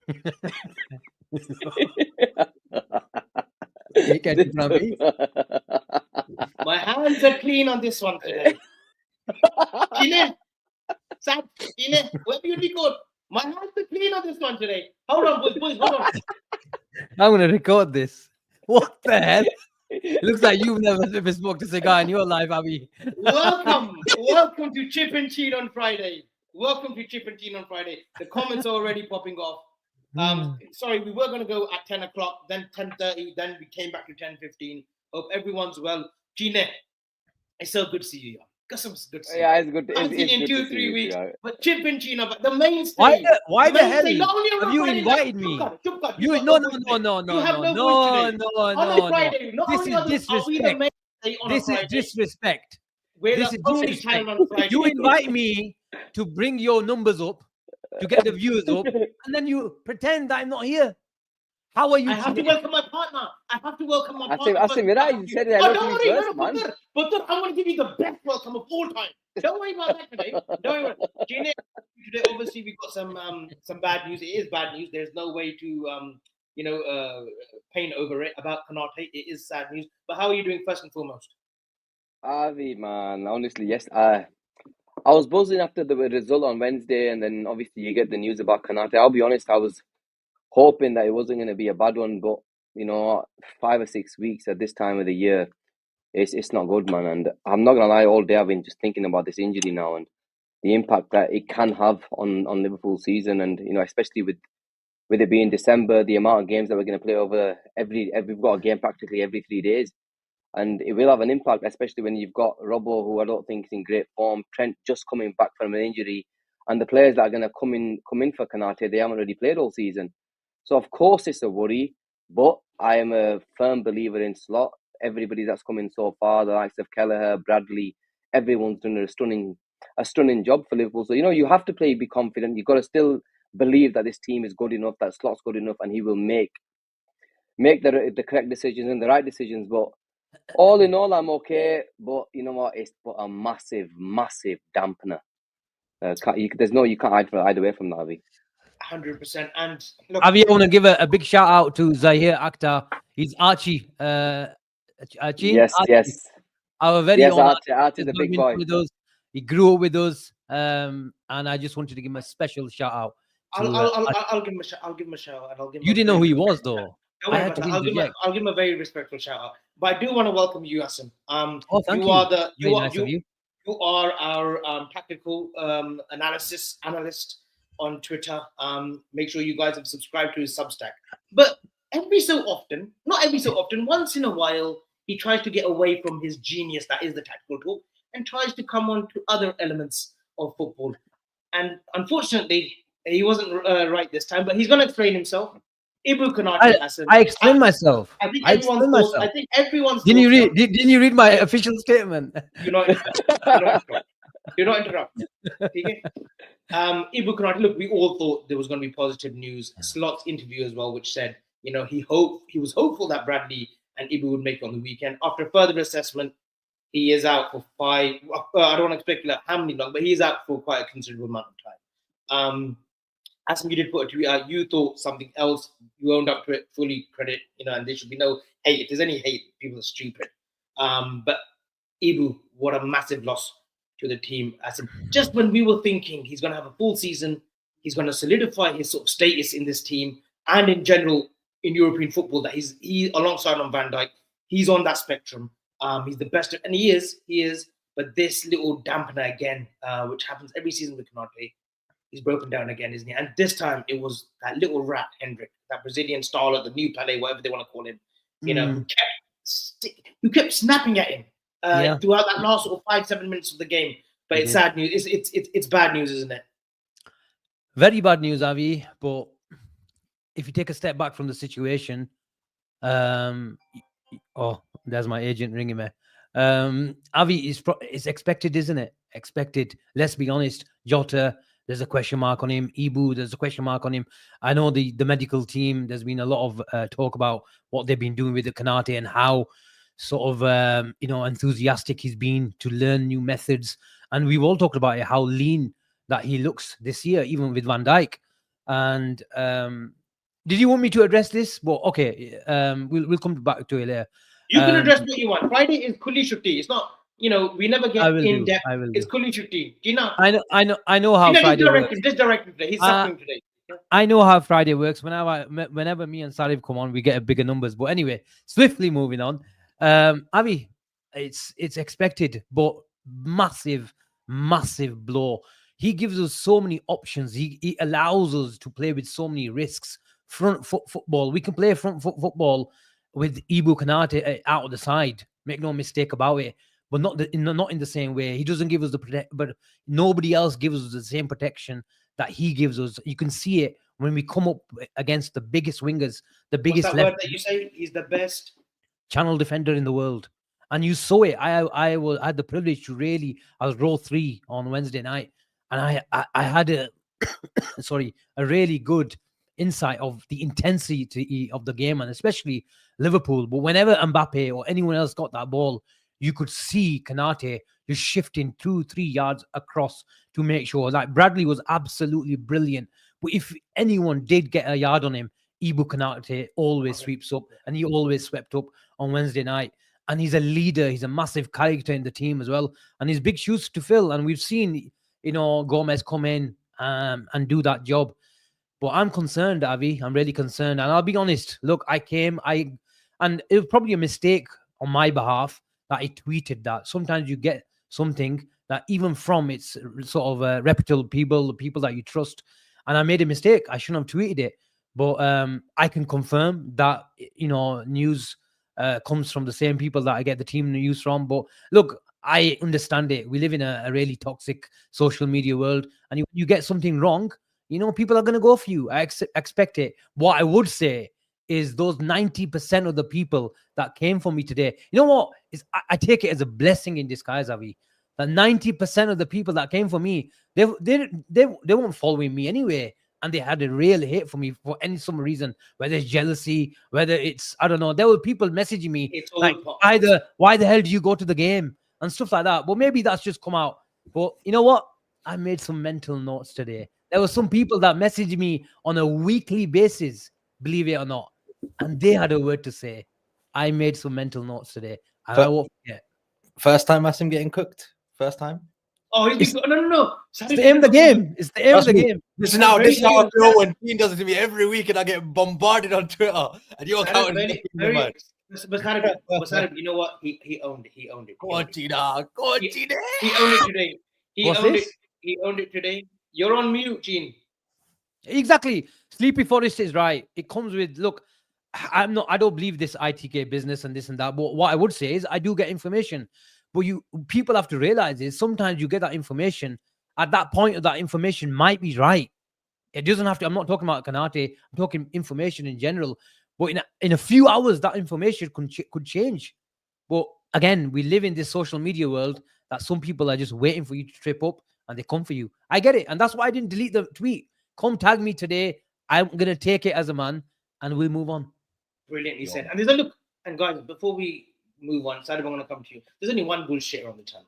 You can do from me. My hands are clean on this one today. Chile, Sat, Chile, where do you record? My hands are clean on this one today. Hold on, boys, hold on. I'm going to record this. What the hell? It looks like you've never smoked a cigar in your life, Abby. Welcome to Chip and Cheat on Friday. Welcome to Chip and Cheat on Friday. The comments are already popping off. Sorry, we were going to go at 10 o'clock, then 10:30, then we came back to 10:15. Hope everyone's well. Gine, it's so good to see you. Got some good to see you. Yeah, it's good. I haven't seen you in 2-3 weeks. But Chip and Cheat, the mainstay. Why the hell not only on have you Friday, invited me? No. You have no. This is disrespect. This is disrespect. This is disrespect. You invite me to bring your numbers up, to get the viewers up, and then you pretend that I'm not here. How are you? I have to welcome my partner. Asim, you said I love you first, man. But I'm going to give you the best welcome of all time. Don't worry about that today. Don't worry. Gina, today, obviously, we've got some bad news. It is bad news. There's no way to, paint over it about Konate. It is sad news. But how are you doing first and foremost? Avi, man, honestly, yes. I was buzzing after the result on Wednesday, and then obviously you get the news about Konate. I'll be honest, I was hoping that it wasn't going to be a bad one, but 5 or 6 weeks at this time of the year, it's not good, man. And I'm not gonna lie, all day I've been just thinking about this injury now and the impact that it can have on Liverpool's season, and especially with it being December, the amount of games that we're going to play over we've got a game practically every 3 days, and it will have an impact, especially when you've got Robbo, who I don't think is in great form, Trent just coming back from an injury, and the players that are going to come in for Konate, they haven't really played all season. So of course it's a worry, but I am a firm believer in Slot. Everybody that's come in so far, the likes of Kelleher, Bradley, everyone's done a stunning job for Liverpool. So you have to be confident. You've got to still believe that this team is good enough, that Slot's good enough, and he will make the correct decisions and the right decisions. But all in all, I'm okay. But you know what? It's a massive dampener. You can't hide away from that, Avi. 100%. And look, Avi, I want to give a big shout out to Zahir Akhtar. He's Archie. Yes. Our very yes, own Archie is a big boy. With us. He grew up with us, and I just wanted to give him a special shout out. I'll give him a shout out. You didn't know who he was, though. I'll give him a very respectful shout out. But I do want to welcome you, Asim. Thank you. You are our tactical analyst on Twitter. Make sure you guys have subscribed to his Substack. But once in a while, he tries to get away from his genius that is the tactical talk and tries to come on to other elements of football. And unfortunately, he wasn't right this time, but he's going to explain himself. Ibou Konate. I explained myself. I think everyone's. Didn't you read my official statement? Do not interrupt. Okay? Ibou Konate, look, we all thought there was going to be positive news. Slot's interview as well, which said, he was hopeful that Bradley and Ibou would make it on the weekend. After further assessment, he is out for 5. I don't want to speculate how many long, but he's out for quite a considerable amount of time. Asim, you did put a tweet out. You thought something else. You owned up to it. Fully credit. And there should be no hate. If there's any hate, people are stupid. But Ibou, what a massive loss to the team. Asim, just when we were thinking he's going to have a full season, he's going to solidify his sort of status in this team and in general in European football, that he alongside on Van Dijk, he's on that spectrum. He's the best, and he is. But this little dampener again, which happens every season with Konate, he's broken down again, isn't he? And this time it was that little rat, Hendrik, that Brazilian starlet, the new Pelé, whatever they want to call him, who kept snapping at him throughout that last sort of 5-7 minutes of the game. But it's sad news. It's bad news, isn't it? Very bad news, Avi. But if you take a step back from the situation, there's my agent ringing me. Avi, it's expected, isn't it? Expected. Let's be honest. Jota, there's a question mark on him. Ibou, there's a question mark on him. I know the medical team, there's been a lot of talk about what they've been doing with the Konate and how sort of, enthusiastic he's been to learn new methods. And we've all talked about it, how lean that he looks this year, even with Van Dijk. And did you want me to address this? Well, okay, we'll come back to it later. You can address what you want. Friday is Kuli Shutti. It's not, we never I get will in do. depth. I will It's do. Kuli Shutti. Gina, I know how Gina, just Friday direct works. him. Just direct him today. He's suffering today. Yeah. I know how Friday works. Whenever me and Sarib come on, we get a bigger numbers. But anyway, swiftly moving on. Avi, it's expected, but massive, massive blow. He gives us so many options. He allows us to play with so many risks. Front foot football. We can play front foot football with Ibou Konate out of the side. Make no mistake about it. But not in the same way. He doesn't give us the protect. But nobody else gives us the same protection that he gives us. You can see it when we come up against the biggest wingers, the What's biggest that left word that you say? He's the best. channel defender in the world. And you saw it. I had the privilege to really. I was row 3 on Wednesday night, and I had a a really good insight of the intensity of the game, and especially Liverpool. But whenever Mbappe or anyone else got that ball, you could see Konate just shifting 2-3 yards across to make sure. Like Bradley was absolutely brilliant, but if anyone did get a yard on him, Ibou Konate always sweeps up, and he always swept up on Wednesday night. And he's a leader. He's a massive character in the team as well, and he's big shoes to fill. And we've seen, Gomez come in and do that job. But I'm concerned, Avi. I'm really concerned. And I'll be honest. Look, and it was probably a mistake on my behalf that I tweeted that. Sometimes you get something that even from it's sort of reputable people, the people that you trust. And I made a mistake. I shouldn't have tweeted it. But I can confirm that, news comes from the same people that I get the team news from. But look, I understand it. We live in a really toxic social media world. And you get something wrong, people are going to go for you. I expect it. What I would say is those 90% of the people that came for me today, you know what? I take it as a blessing in disguise, Avi. That 90% of the people that came for me, they weren't following me anyway. And they had a real hate for me for some reason, whether it's jealousy, whether it's, I don't know. There were people messaging me It's like, all why the hell do you go to the game? And stuff like that. But maybe that's just come out. But you know what? I made some mental notes today. There were some people that messaged me on a weekly basis, believe it or not. And they had a word to say. I made some mental notes today. And I won't forget. First time Asim getting cooked? First time? Oh, he's been no. It's the aim of the game. It's the aim of the game. This is how I feel when Dean does it to me every week and I get bombarded on Twitter. And you're counting. But Sarib, you know what? He owned it. He owned it. Go on, Tina. Go on, Tina. He owned it today. What's this? He owned it today. You're on mute, Gene. Exactly. Sleepy Forest is right. It comes with, look, I don't believe this ITK business and this and that. But what I would say is I do get information. But people have to realize is sometimes you get that information. At that point of that information might be right. It doesn't have to. I'm not talking about Konate. I'm talking information in general. But in a few hours, that information could change. But again, we live in this social media world that some people are just waiting for you to trip up and they come for you. I get it. And that's why I didn't delete the tweet. Come tag me today. I'm going to take it as a man and we'll move on. Brilliantly said. And there's a look. And guys, before we move on, Sarib, I'm going to come to you. There's only one bullshitter on the channel.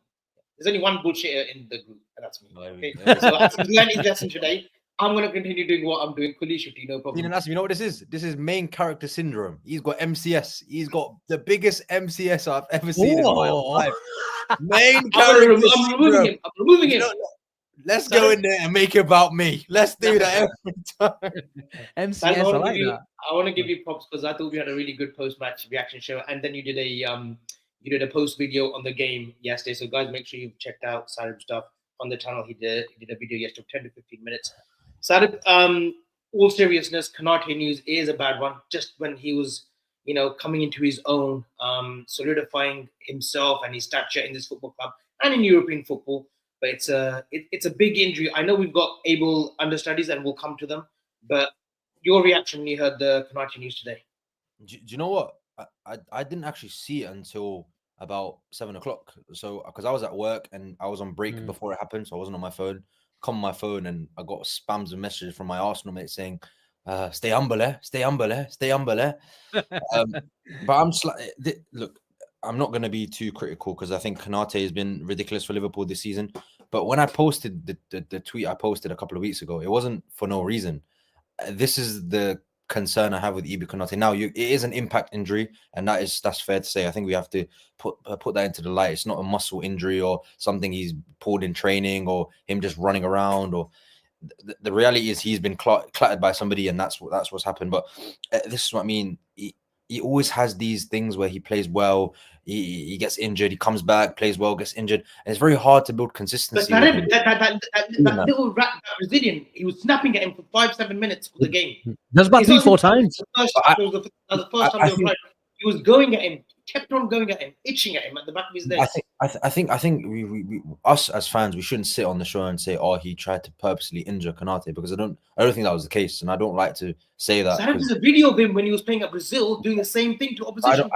There's only one bullshitter in the group, and that's me. Okay? So Asim's learning his lesson today. I'm going to continue doing what I'm doing. Kuli Shutti, no problem. You know what this is? This is main character syndrome. He's got MCS. He's got the biggest MCS I've ever seen in my life. Main character I'm removing him. I'm removing him. Let's go in there and make it about me. Let's do that every time. MCS, I like that. I want to give you props because I thought we had a really good post-match reaction show, and then you did a post video on the game yesterday. So guys, make sure you've checked out Sarib's stuff on the channel. He did a video yesterday, 10 to 15 minutes. Sarib, all seriousness, Konate news is a bad one. Just when he was, coming into his own, solidifying himself and his stature in this football club and in European football. But it's a big injury. I know we've got able understudies and we'll come to them. But your reaction when you heard the Konate news today? Do you know what? I didn't actually see it until about 7 o'clock. So because I was at work and I was on break before it happened, so I wasn't on my phone. Come on my phone and I got spams of messages from my Arsenal mates saying, "Stay humble, eh? Stay humble, eh? Stay humble, eh?" But I'm look. I'm not going to be too critical because I think Konate has been ridiculous for Liverpool this season. But when I posted the tweet I posted a couple of weeks ago, it wasn't for no reason. this is the concern I have with Ibou Konate. Now, it is an impact injury, and that's fair to say. I think we have to put that into the light. It's not a muscle injury or something he's pulled in training or him just running around. Or the reality is he's been clattered by somebody, and that's what's happened. But this is what I mean. He always has these things where he plays well, he gets injured, he comes back, plays well, gets injured, and it's very hard to build But consistency. Sarib, that little rat, that Brazilian, he was snapping at him for 5-7 minutes of the game. That's about It's not 3-4 times. The first time, it was the first time they were playing. He was going at him, kept on going at him, itching at him at the back of his neck. I think we us as fans, we shouldn't sit on the show and say, "Oh, he tried to purposely injure Konate," because I don't think that was the case, and I don't like to say that. There's a video of him when he was playing at Brazil doing the same thing to opposition.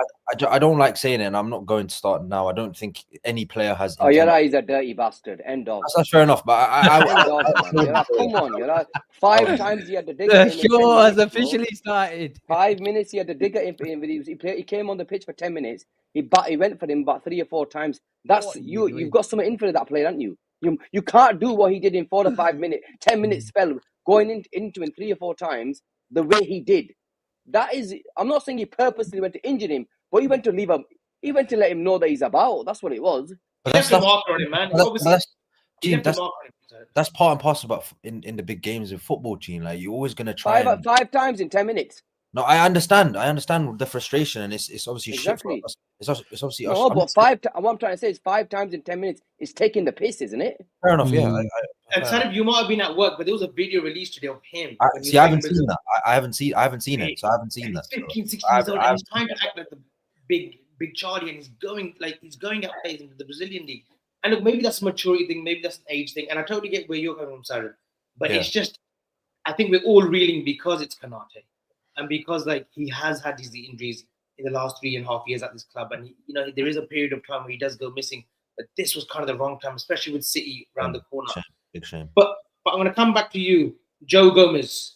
I don't like saying it, and I'm not going to start now. I don't think any player has. Oh, Yara is a dirty bastard. End of. That's fair enough, but come on, Yara. 5 times he had to dig at him. The show has officially started. 5 minutes he had to dig at him. He came on the pitch for 10 minutes. He went for him about 3 or 4 times. That's you've got something in for that player, haven't you? You can't do what he did in 4 to 5 minutes, 10 minute spell, going into him 3 or 4 times the way he did. That is, I'm not saying he purposely went to injure him, but he went to leave him. He went to let him know that he's about. That's what it was. That's the marker on him, man. That's part and parcel about in the big games of football, Gene. Like, you're always gonna try 5 times in 10 minutes. No, I understand the frustration, and it's obviously exactly. shit for us. It's obviously no, us. But what I'm trying to say is 5 times in 10 minutes is taking the piss, isn't it? Fair enough, yeah. And Sarib, you might have been at work, but there was a video released today of him. I haven't seen that. I haven't seen it, so I haven't seen that. He's 15, 16 years old, and he's trying to act like the big Charlie, and he's going out playing into the Brazilian league. And look, maybe that's a maturity thing, maybe that's an age thing, and I totally get where you're coming from, Sarib. But it's just, I think we're all reeling because it's Konate. And because he has had these injuries in the last 3.5 years at this club, and there is a period of time where he does go missing, but this was kind of the wrong time, especially with City around the corner. Big shame. But I'm going to come back to you, Joe Gomez.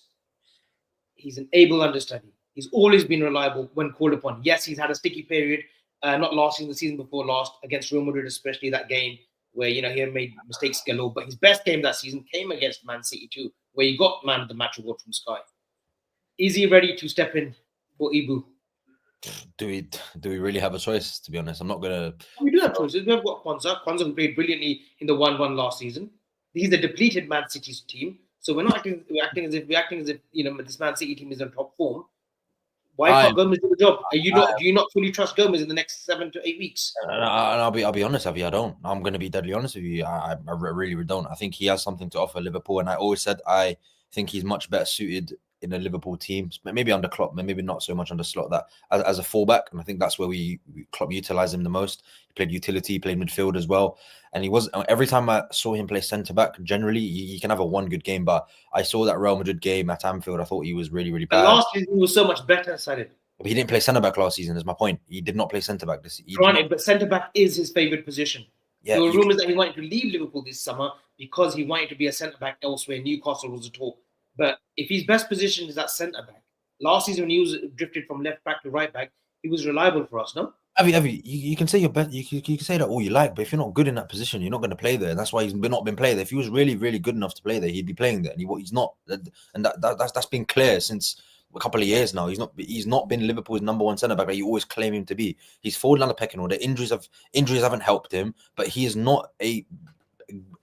He's an able understudy. He's always been reliable when called upon. Yes, he's had a sticky period, not last season, the season before last against Real Madrid, especially that game where he had made mistakes galore. But his best game that season came against Man City too, where he got man of the match award from Sky. Is he ready to step in for Ibou? Do we really have a choice? To be honest, I'm not gonna. We do have choices. We have got Kwanzaa. Kwanzaa played brilliantly in the 1-1 last season. He's the depleted Man City's team, so we're acting as if this Man City team is in top form. Why can't Gomez do the job? Do you not fully trust Gomez in the next 7 to 8 weeks? I'll be honest, Avi, I don't. I'm going to be deadly honest with you. I really don't. I think he has something to offer Liverpool, and I always said I think he's much better suited in a Liverpool team, maybe under Klopp, maybe not so much under Slot, that as a fullback, and I think that's where Klopp utilised him the most. He played utility, he played midfield as well, and he was, every time I saw him play centre back, generally he can have a one good game, but I saw that Real Madrid game at Anfield, I thought he was really bad. Last season he was so much better, Sarib. But he didn't play centre back last season. Is my point. He did not play centre back this season. Granted, but centre back is his favourite position. Yeah, there were rumours that he wanted to leave Liverpool this summer because he wanted to be a centre back elsewhere. Newcastle was a talk. But if his best position is that centre back, last season when he was drifted from left back to right back, he was reliable for us, no? Avi, you can say you're better. You can say that all you like, but if you're not good in that position, you're not going to play there. And that's why he's not been playing there. If he was really, really good enough to play there, he'd be playing there. And he's not. And that's been clear since a couple of years now. He's not been Liverpool's number one centre back that you always claim him to be. He's fallen down the pecking order. Injuries haven't helped him, but he is not a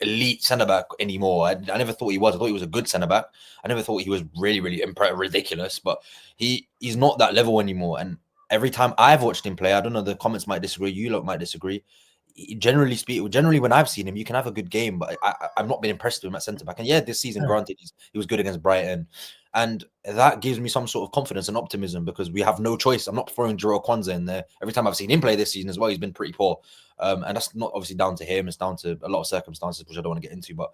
elite centre back anymore. I never thought he was. I thought he was a good centre back. I never thought he was really, really ridiculous. But he's not that level anymore. And every time I've watched him play, I don't know, the comments might disagree. You lot might disagree. Generally, when I've seen him, you can have a good game, but I've not been impressed with him at centre back. And yeah, this season, granted, he was good against Brighton, and that gives me some sort of confidence and optimism because we have no choice. I'm not throwing Jarrell Kwanzaa in there. Every time I've seen him play this season as well, he's been pretty poor, and that's not obviously down to him. It's down to a lot of circumstances which I don't want to get into, but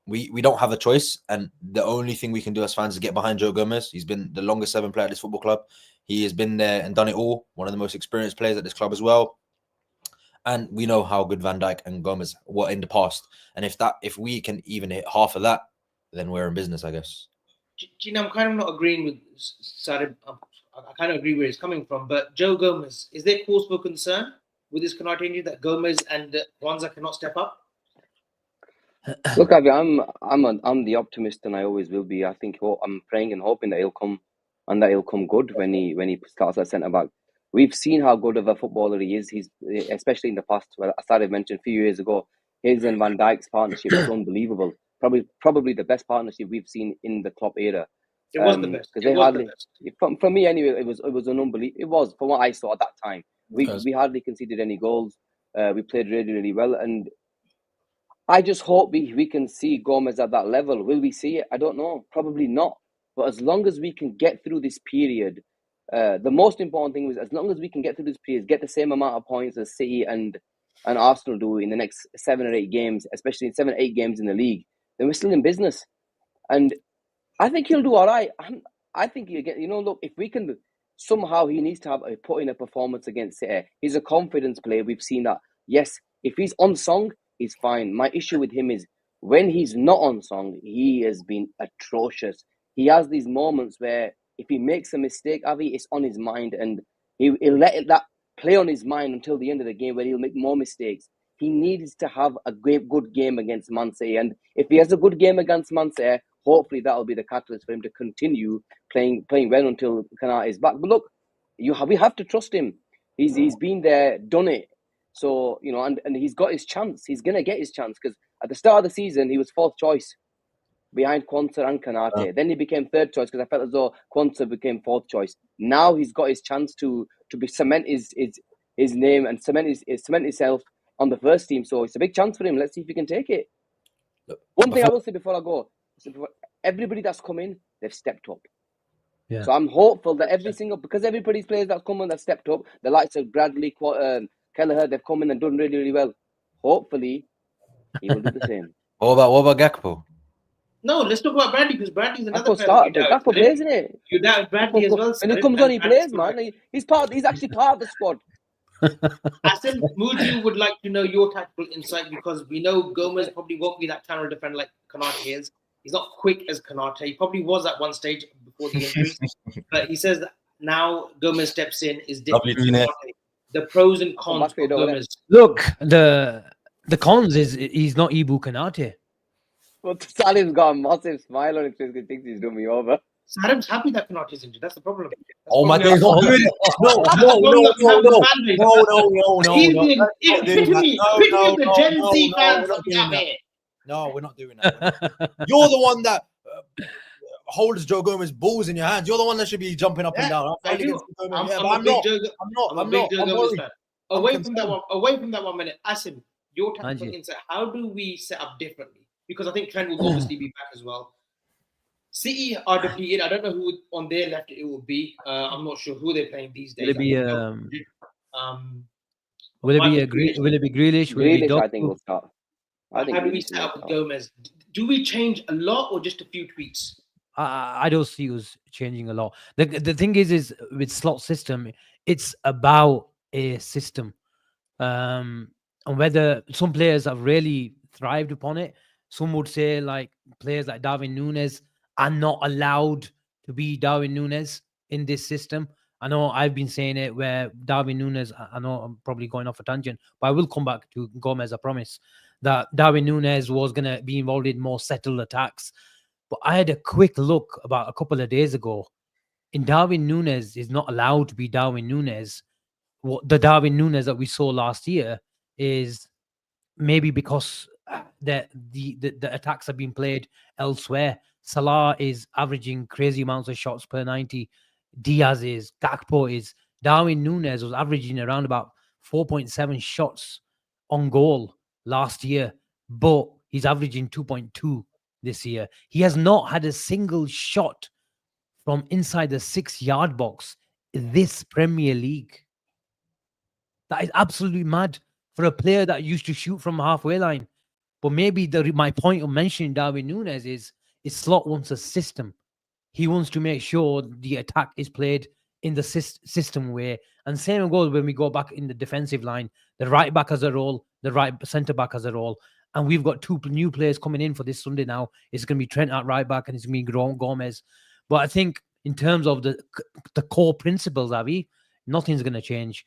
we don't have a choice, and the only thing we can do as fans is get behind Joe Gomez. He's been the longest serving player at this football club. He has been there and done it all. One of the most experienced players at this club as well. And we know how good Van Dijk and Gomez were in the past. And if we can even hit half of that, then we're in business, I guess. Gina, I'm kind of not agreeing with Sarib. I kind of agree where he's coming from. But Joe Gomez, is there cause for concern with this Konate injury that Gomez and Kwanzaa cannot step up? Look, Avi, I'm the optimist, and I always will be. I think I'm praying and hoping that he'll come good when he starts at centre back. We've seen how good of a footballer he is. He's especially in the past. Well, I started mentioned a few years ago, his and Van Dijk's partnership was unbelievable. Probably the best partnership we've seen in the Klopp era. It was the best. Because It they was hardly, the best. for me anyway, it was an unbelievable. It was from what I saw at that time. Yes. We hardly conceded any goals. We played really, really well, and I just hope we can see Gomez at that level. Will we see it? I don't know. Probably not. But as long as we can get through this period, the most important thing was as long as we can get through this period, get the same amount of points as City and Arsenal do in the next 7 or 8 games, especially in 7 or 8 games in the league, then we're still in business. And I think he'll do all right. I think he'll get, look, if we can, somehow he needs to put in a performance against City. He's a confidence player. We've seen that. Yes, if he's on song, he's fine. My issue with him is when he's not on song, he has been atrocious. He has these moments where if he makes a mistake, Avi, it's on his mind, and he'll let that play on his mind until the end of the game where he'll make more mistakes. He needs to have a good game against Man City, and if he has a good game against Man City, hopefully that'll be the catalyst for him to continue playing well until Konate is back. But look, we have to trust him. He's been there, done it. So, and he's got his chance. He's going to get his chance because at the start of the season, he was 4th choice behind Quanta and Konate. Then he became 3rd choice because I felt as though Quanta became 4th choice. Now he's got his chance to cement his name and cement himself on the first team. So it's a big chance for him. Let's see if he can take it. One thing I will say before I go, everybody that's come in, they've stepped up. Yeah. So I'm hopeful that because everybody's players that's come in, that stepped up, the likes of Bradley, Kelleher, they've come in and done really, really well. Hopefully, he will do the same. What about Gakpo? No, let's talk about Bradley because Bradley's another Gakpo plays, isn't it? You doubt Bradley as well. When he comes on, he plays, man. He's actually part of the squad. Asim, Muju would like to know your tactical insight because we know Gomez probably won't be that channel defender like Konate is. He's not quick as Konate. He probably was at one stage before the injuries. But he says that now Gomez steps in is different. The pros and cons of Gomez. Look, the cons is he's not Ibou Konate. But Sarib's got a massive smile on his face. He thinks he's doing me over. Sarib's happy that Konate is injured. That's the problem. Oh my God, he's not doing it. No. The Gen Z fans of the No, we're not doing that. You're the one that holds Joe Gomez balls in your hands. You're the one that should be jumping up and down. I do. I'm not. Away from that 1 minute, Asim, your tactical insight. How do we set up differently? Because I think Trent will obviously be back as well. City are depleted. I don't know who on their left it will be. I'm not sure who they're playing these days. Will it be Grealish? Will it be I think will start. How do we set up with Gomez? Do we change a lot or just a few tweaks? I don't see us changing a lot. The thing is with slot system, it's about a system. And whether some players have really thrived upon it, some would say like players like Darwin Núñez are not allowed to be Darwin Núñez in this system. I know I've been saying it where Darwin Núñez, I know I'm probably going off a tangent, but I will come back to Gomez, I promise, that Darwin Núñez was going to be involved in more settled attacks. But I had a quick look about a couple of days ago. And Darwin Núñez is not allowed to be Darwin Núñez. What the Darwin Núñez that we saw last year is maybe because the attacks have been played elsewhere. Salah is averaging crazy amounts of shots per 90. Diaz is, Gakpo is. Darwin Núñez was averaging around about 4.7 shots on goal last year, but he's averaging 2.2 this year. He has not had a single shot from inside the 6-yard box in this Premier League. That is absolutely mad for a player that used to shoot from halfway line. But maybe my point of mentioning Darwin Núñez is Slot wants a system. He wants to make sure the attack is played in the system way. And same goes when we go back in the defensive line. The right back has a role, the right centre back has a role. And we've got 2 new players coming in for this Sunday now. It's going to be Trent at right back and it's going to be Gomez. But I think in terms of the core principles, Avi, nothing's going to change.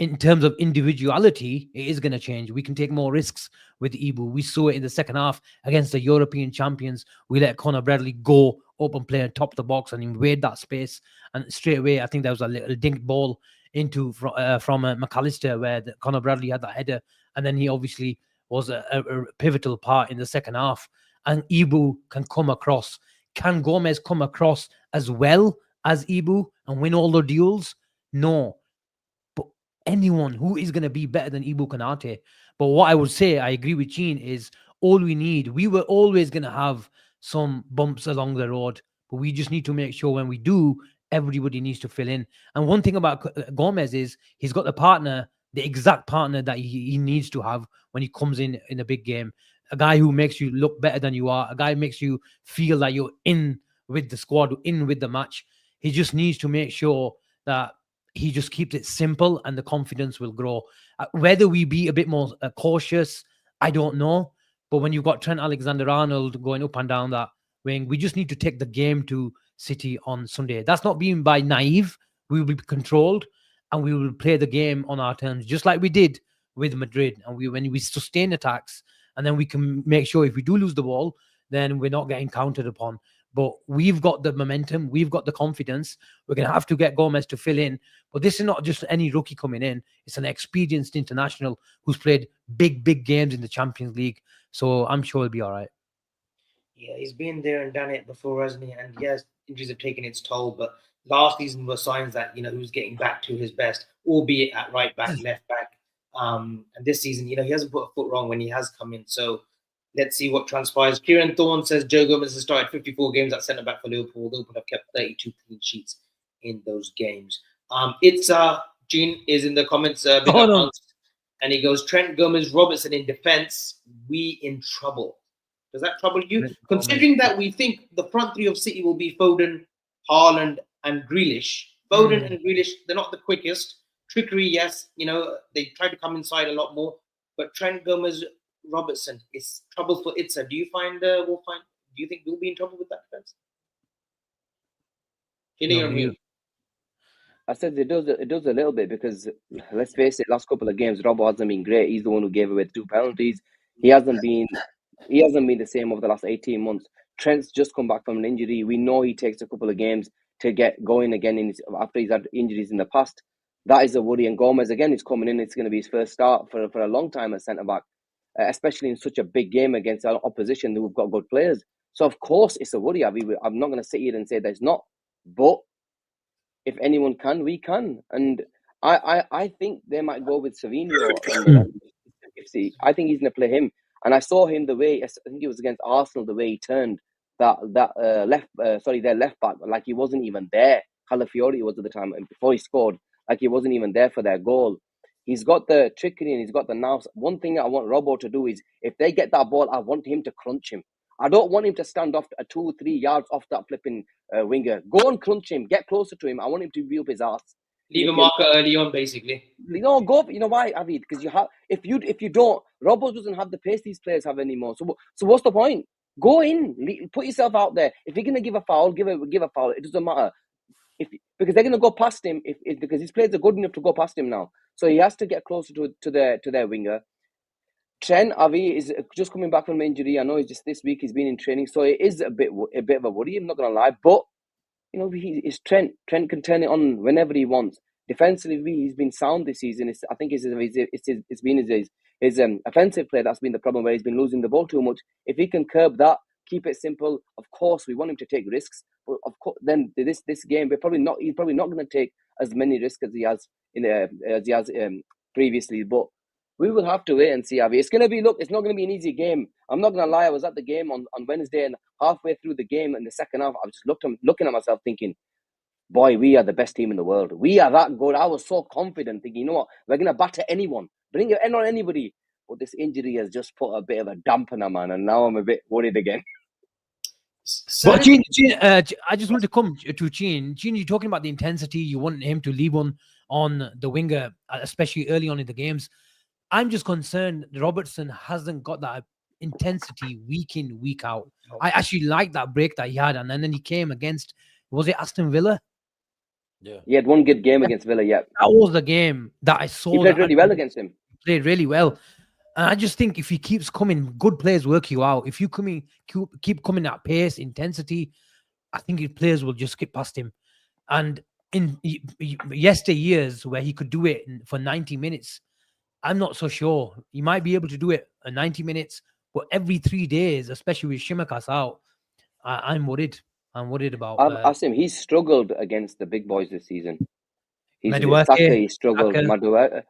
in terms of individuality, it is going to change. We can take more risks with Ibou. We saw it in the second half against the European champions. We let Conor Bradley go up and play on top of the box and invade that space. And straight away, I think there was a little dinked ball into from McAllister where Conor Bradley had that header. And then he obviously was a pivotal part in the second half. And Ibou can come across. Can Gomez come across as well as Ibou and win all the duels? No. Anyone who is going to be better than Ibou Konate. But what I would say, I agree with Gene, is all we need. We were always going to have some bumps along the road, but we just need to make sure when we do, everybody needs to fill in. And one thing about Gomez is he's got the partner, the exact partner that he needs to have when he comes in a big game. A guy who makes you look better than you are, a guy who makes you feel like you're in with the squad, in with the match. He just needs to make sure that he just keeps it simple and the confidence will grow. Whether we be a bit more cautious, I don't know. But when you've got Trent Alexander-Arnold going up and down that wing, we just need to take the game to City on Sunday. That's not being by naive. We will be controlled and we will play the game on our terms, just like we did with Madrid. And when we sustain attacks, and then we can make sure if we do lose the ball, then we're not getting counted upon. But we've got the momentum. We've got the confidence. We're going to have to get Gomez to fill in. But this is not just any rookie coming in. It's an experienced international who's played big games in the Champions League. So I'm sure he'll be all right. Yeah, he's been there and done it before, hasn't he? And yes, injuries have taken its toll. But last season were signs that, he was getting back to his best, albeit at right back, left back. And this season, he hasn't put a foot wrong when he has come in. So let's see what transpires. Kieran Thorne says Joe Gomez has started 54 games at centre back for Liverpool. Liverpool have kept 32 clean sheets in those games. Gene is in the comments. And he goes, Trent Gomez Robertson in defence. We in trouble. Does that trouble you? Considering that we think the front three of City will be Foden, Haaland, and Grealish. Foden and Grealish, they're not the quickest. Trickery, yes. They try to come inside a lot more. But Trent Gomez Robertson is trouble for Itza. Do you think we'll be in trouble with that defense? I said it does a little bit because let's face it, last couple of games, Robbo hasn't been great. He's the one who gave away 2 penalties. He hasn't been the same over the last 18 months. Trent's just come back from an injury. We know he takes a couple of games to get going again after he's had injuries in the past. That is a worry. And Gomez again is coming in. It's going to be his first start for a long time at centre back. Especially in such a big game against our opposition who've got good players. So, of course, it's a worry. I'm not going to sit here and say there's not. But if anyone can, we can. And I think they might go with Savinho. I think he's going to play him. And I saw him the way, I think it was against Arsenal, the way he turned their left back, like he wasn't even there. Calafiori was at the time, and before he scored, like he wasn't even there for their goal. He's got the trickery and he's got the nous. One thing I want Robbo to do is, if they get that ball, I want him to crunch him. I don't want him to stand off 2-3 yards off that flipping winger. Go and crunch him. Get closer to him. I want him to be up his ass. Leave a marker early on, basically. Go. You know why, Avid? Because if you don't, Robbo doesn't have the pace these players have anymore. So what's the point? Go in. Put yourself out there. If you're gonna give a foul, give a foul. It doesn't matter. Because they're going to go past him because his players are good enough to go past him now. So he has to get closer to their winger. Trent Avi is just coming back from injury. I know he's just this week he's been in training, so it is a bit of a worry. I'm not going to lie, but he's Trent. Trent can turn it on whenever he wants. Defensively, he's been sound this season. I think it's been his offensive play that's been the problem, where he's been losing the ball too much. If he can curb that, keep it simple. Of course, we want him to take risks. But of course, then this game, he's probably not going to take as many risks as he has previously. But we will have to wait and see. It's going to be it's not going to be an easy game. I'm not going to lie. I was at the game on Wednesday, and halfway through the game in the second half, I was just looking at myself thinking, boy, we are the best team in the world. We are that good. I was so confident, thinking, you know what, we're going to batter anyone, bring it on anybody. But this injury has just put a bit of a dampener, man, and now I'm a bit worried again. But Gene, I just want to come to Gene. Gene, you're talking about the intensity. You want him to leave one on the winger, especially early on in the games. I'm just concerned Robertson hasn't got that intensity week in, week out. I actually like that break that he had, and then he came against, was it Aston Villa? Yeah. He had one good game against Villa. Yeah, That was the game that I saw. he played that really well against him. Played really well. And I just think if he keeps coming, good players work you out. If you keep coming at pace, intensity, I think his players will just skip past him. And in yesteryears where he could do it for 90 minutes, I'm not so sure. He might be able to do it in 90 minutes, but every 3 days, especially with Shimikas out, I'm worried. I'm worried about Asim, he's struggled against the big boys this season. Madueke, Saka, he struggled. Saka.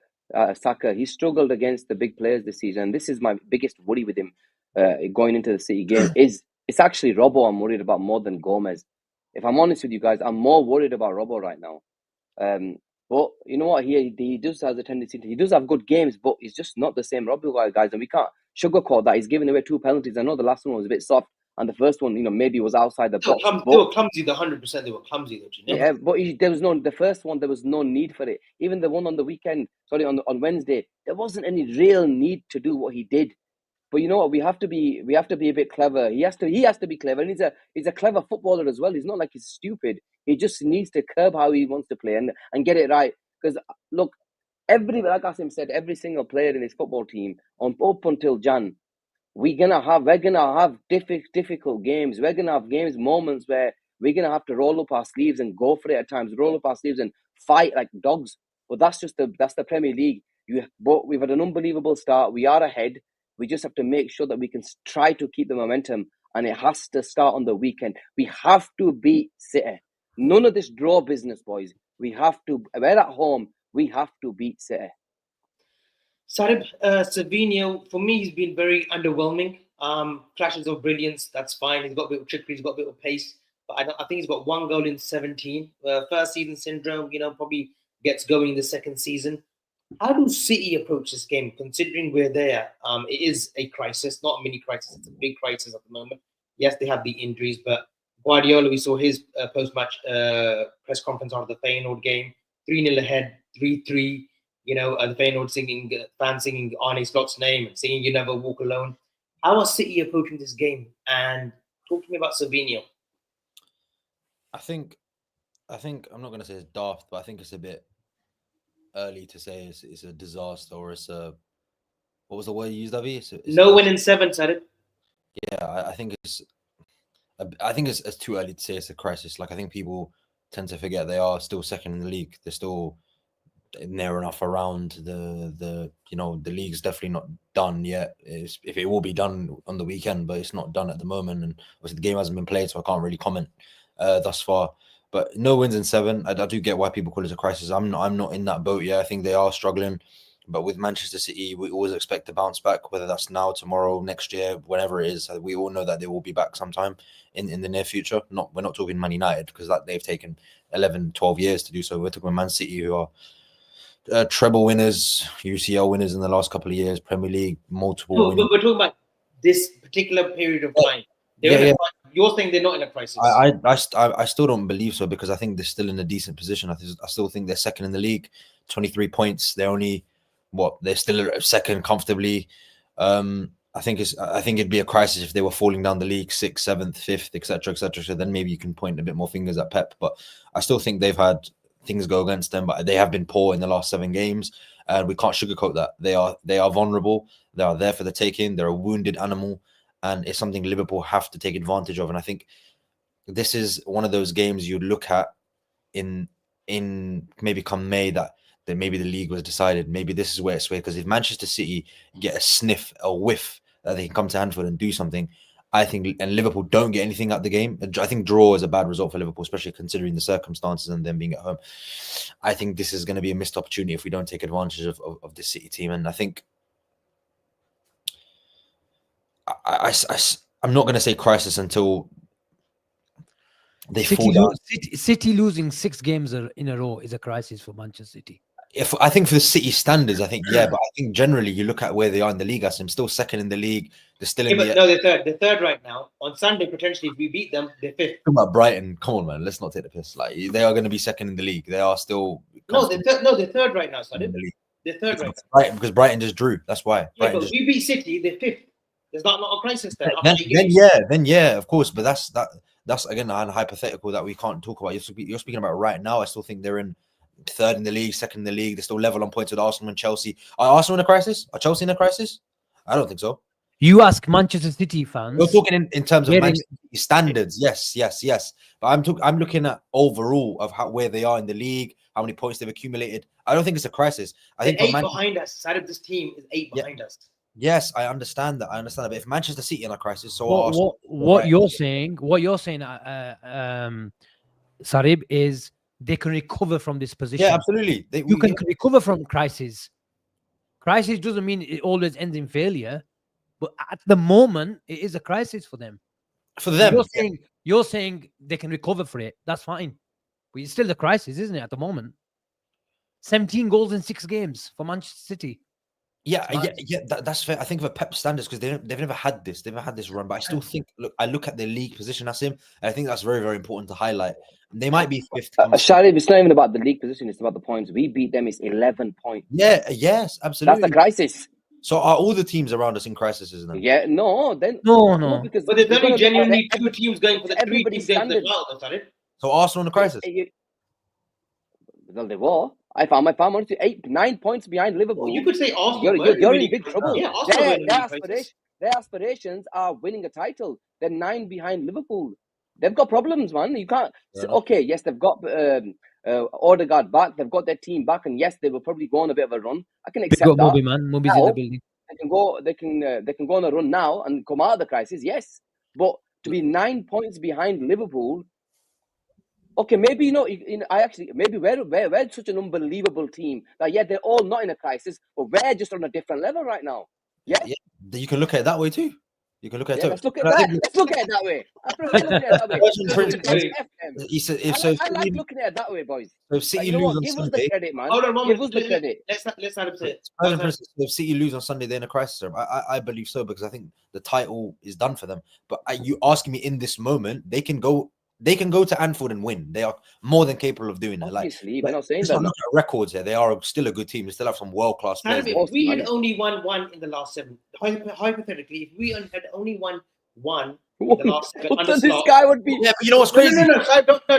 Saka, he struggled against the big players this season. And this is my biggest worry with him going into the City game. It's actually Robbo I'm worried about more than Gomez. If I'm honest with you guys, I'm more worried about Robbo right now. But you know what? He does have a tendency he does have good games, but he's just not the same Robbo guys. And we can't sugarcoat that. He's giving away 2 penalties. I know the last one was a bit soft. And the first one, maybe was outside the box. They were clumsy. The 100%, they were clumsy. Though, you know? Yeah, but the first one, there was no need for it. Even the one on the weekend, on Wednesday, there wasn't any real need to do what he did. But you know what? We have to be a bit clever. He has to be clever, and he's a clever footballer as well. He's not like he's stupid. He just needs to curb how he wants to play and get it right. Because look, like Asim said, every single player in his football team up until Jan. We're gonna have difficult games. We're gonna have moments where we're gonna have to roll up our sleeves and go for it at times. Roll up our sleeves and fight like dogs. But that's the Premier League. But we've had an unbelievable start. We are ahead. We just have to make sure that we can try to keep the momentum, and it has to start on the weekend. We have to beat City. None of this draw business, boys. We're at home. We have to beat City. Sarib, Savinho, for me, he's been very underwhelming. Flashes of brilliance, that's fine. He's got a bit of trickery, he's got a bit of pace. But I think he's got 1 goal in 17. First season syndrome, probably gets going in the second season. How do City approach this game, considering we're there? It is a crisis, not a mini crisis. It's a big crisis at the moment. Yes, they have the injuries, but Guardiola, we saw his post-match press conference after the Feyenoord game. 3-0 ahead, 3-3. The Feyenoord fans singing Arne Slot's name and singing "You Never Walk Alone." How are City approaching this game? And talk to me about Savinho. I think I'm not going to say it's daft, but I think it's a bit early to say it's a disaster or it's a, what was the word you used, Avi? No win in 7, said it. Yeah, I think it's too early to say it's a crisis. Like, I think people tend to forget they are still second in the league. They're still near enough around the league's definitely not done yet. If it will be done on the weekend, but it's not done at the moment, and obviously the game hasn't been played, so I can't really comment thus far. But no wins in 7. I do get why people call it a crisis. I'm not in that boat yet. I think they are struggling, but with Manchester City, we always expect to bounce back, whether that's now, tomorrow, next year, whenever it is. We all know that they will be back sometime in the near future. We're not talking Man United, because that they've taken 11, 12 years to do so. We're talking Man City, who are treble winners, UCL winners in the last couple of years, Premier League, multiple. No, but we're talking about this particular period of time. You're saying they're not in a crisis. I still don't believe so, because I think they're still in a decent position. I still think they're second in the league, 23 points. They're only they're still second comfortably. I think it'd be a crisis if they were falling down the league, 6th, 7th, 5th, etc., etc. So then maybe you can point a bit more fingers at Pep. But I still think they've had things go against them, but they have been poor in the last 7 games, and we can't sugarcoat that. They are vulnerable. They are there for the taking. They're a wounded animal, and it's something Liverpool have to take advantage of. And I think this is one of those games you'd look at in maybe come May that maybe the league was decided. Maybe this is where it's swayed, because if Manchester City get a whiff that they can come to Anfield and do something, I think, and Liverpool don't get anything out the game, I think draw is a bad result for Liverpool, especially considering the circumstances and them being at home. I think this is going to be a missed opportunity if we don't take advantage of the City team. And I think I'm not going to say crisis until they fall down. City losing 6 games in a row is a crisis for Manchester City. I think for the City standards, I think, yeah, but I think generally you look at where they are in the league. I'm still second in the league. They're still in No, they're third. They're third right now. On Sunday, potentially, if we beat them, they're 5th. Talking about Brighton, come on, man, let's not take the piss. Like, they are going to be second in the league. They are still. No, they're third right now, Sarib. They're third right now. Right, because Brighton just drew. That's why. Yeah, but we beat City, they're 5th. There's not a crisis there. Then yeah, of course. But that's that. that's again a hypothetical that we can't talk about. You're speaking about right now. I still think they're in third in the league, second in the league. They're still level on points with Arsenal and Chelsea. Are Arsenal in a crisis? Are Chelsea in a crisis? I don't think so. You ask Manchester City fans. You're talking in terms of They're Manchester City standards. Yes. But I'm looking at overall of where they are in the league, how many points they've accumulated. I don't think it's a crisis. I think They're 8 behind us. Sarib, this team is 8 behind us. Yes, I understand that. But if Manchester City in a crisis, so what, are Arsenal. what you're saying, Sarib, is they can recover from this position. Yeah, absolutely. You can recover from crisis. Crisis doesn't mean it always ends in failure, but at the moment, it is a crisis for them. For them, you're saying they can recover for it. That's fine, but it's still a crisis, isn't it? At the moment, 17 goals in 6 games for Manchester City. Yeah, that's fair. I think for Pep standards, because they've never had this. They've never had this run. But I still think, I look at the league position, Asim, and I think that's very, very important to highlight. They might be fifth. Sarib, it's not even about the league position. It's about the points. We beat them. It's 11 points. Yeah, yes, absolutely. That's the crisis. So are all the teams around us in crisis, isn't it? Yeah, no. Because but there's only genuinely 2 teams going for the 3 teams going for the well, Sarib. So Arsenal in a crisis? Well, they were. I found honestly 8-9 points behind Liverpool. Well, you could say Arsenal. You're in big trouble. Yeah, their aspirations are winning a title. They're 9 behind Liverpool. They've got problems, man. You can't. Okay, yes, they've got Odegaard back. They've got their team back, and yes, they will probably go on a bit of a run. I can accept that. Moby, man. Moby's in the building. They can go on a run now and come out of the crisis. Yes, but to be 9 points behind Liverpool. Okay, maybe maybe we're such an unbelievable team that they're all not in a crisis, but we're just on a different level right now. Yeah, you can look at it that way too. You can look at it. Let's look at that. Let's look at it that way. I prefer looking at it that way. I like looking at it that way, boys. So if City lose on Give us Sunday, the credit, man. Hold on, give us the credit. Let's have it. If City lose on Sunday, they're in a crisis. I believe so, because I think the title is done for them. But you asking me in this moment, they can go to Anfield and win. They are more than capable of doing that. Obviously, we're not saying that. Look at records here. They are still a good team. They still have some world-class players. If we had only won 1 in the last 7, hypothetically, if we had only won 1 in the last 7, this guy would be. Yeah, but you know what's crazy? No,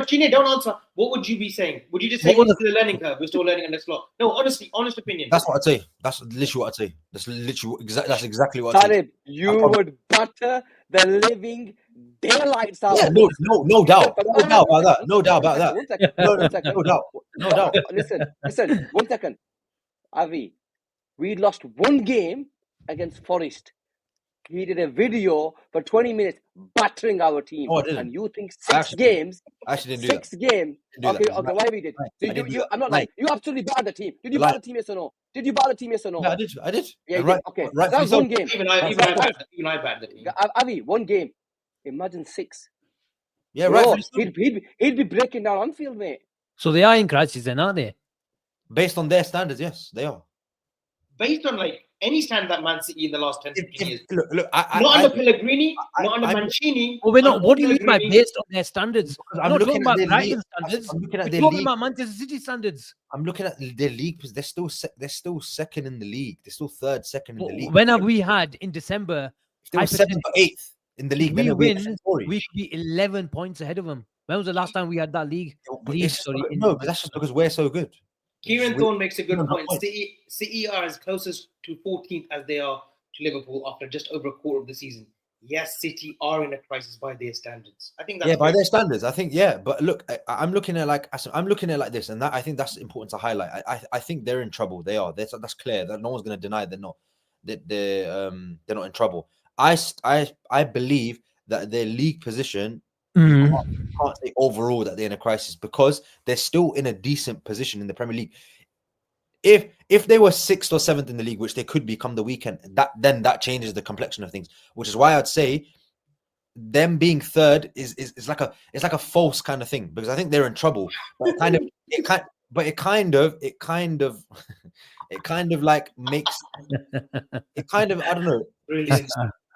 Chine, don't answer. What would you be saying? Would you just say it's still a learning curve? We're still learning on the slot. No, honestly, honest opinion. That's what I'd say. That's literally what I'd say. That's exactly what I'd say. Sarib, you would butter the living daylights out. Yeah, no doubt. No doubt about that. No doubt about that. 1 second. No doubt. Listen. 1 second. Avi, we lost 1 game against Forest. He did a video for 20 minutes battering our team. Oh, I didn't. And you think 6 games? I actually didn't do that. 6 games. Okay, why we did? I'm not like you absolutely battered the team. Did you batter the team? Yes or no? Did you batter the team? Yes or no? Yeah, I did. Yeah, right. Okay, right. that was 1 game. Even I batted the team. Avi, 1 game. Imagine 6. Yeah, Bro, right. he'd be breaking down Anfield, mate. So they are in crisis, then, aren't they? Based on their standards, yes, they are. Based on any stand that Man City in the last 10 years. Look, not under Pellegrini, not under Mancini. Well, we're not. What do you mean by based on their standards? I'm not looking talking at about their Brighton league. standards. I'm looking at We're their talking league. about Manchester City standards. I'm looking at their league because they're still second in the league. They're still third, second in the league. When have we had in December? If they were 7th or 8th in the league, we then win. We should be 11 points ahead of them. When was the last time we had that league? No, but that's just because we're so good. Kieran Thorne makes a good point. City are as closest to 14th as they are to Liverpool after just over a quarter of the season. Yes, City are in a crisis by their standards. I think that's by their standards. I think but look, I'm looking at like this, and that I think that's important to highlight. I think they're in trouble. They are. That's clear. That no one's going to deny they're not. They're not in trouble. I believe that their league position. Can't say overall that they're in a crisis because they're still in a decent position in the Premier League. If they were 6th or 7th in the league, which they could be come the weekend, that changes the complexion of things. Which is why I'd say them being 3rd is like a false kind of thing because I think they're in trouble. But it kind of like makes it kind of I don't know. Really.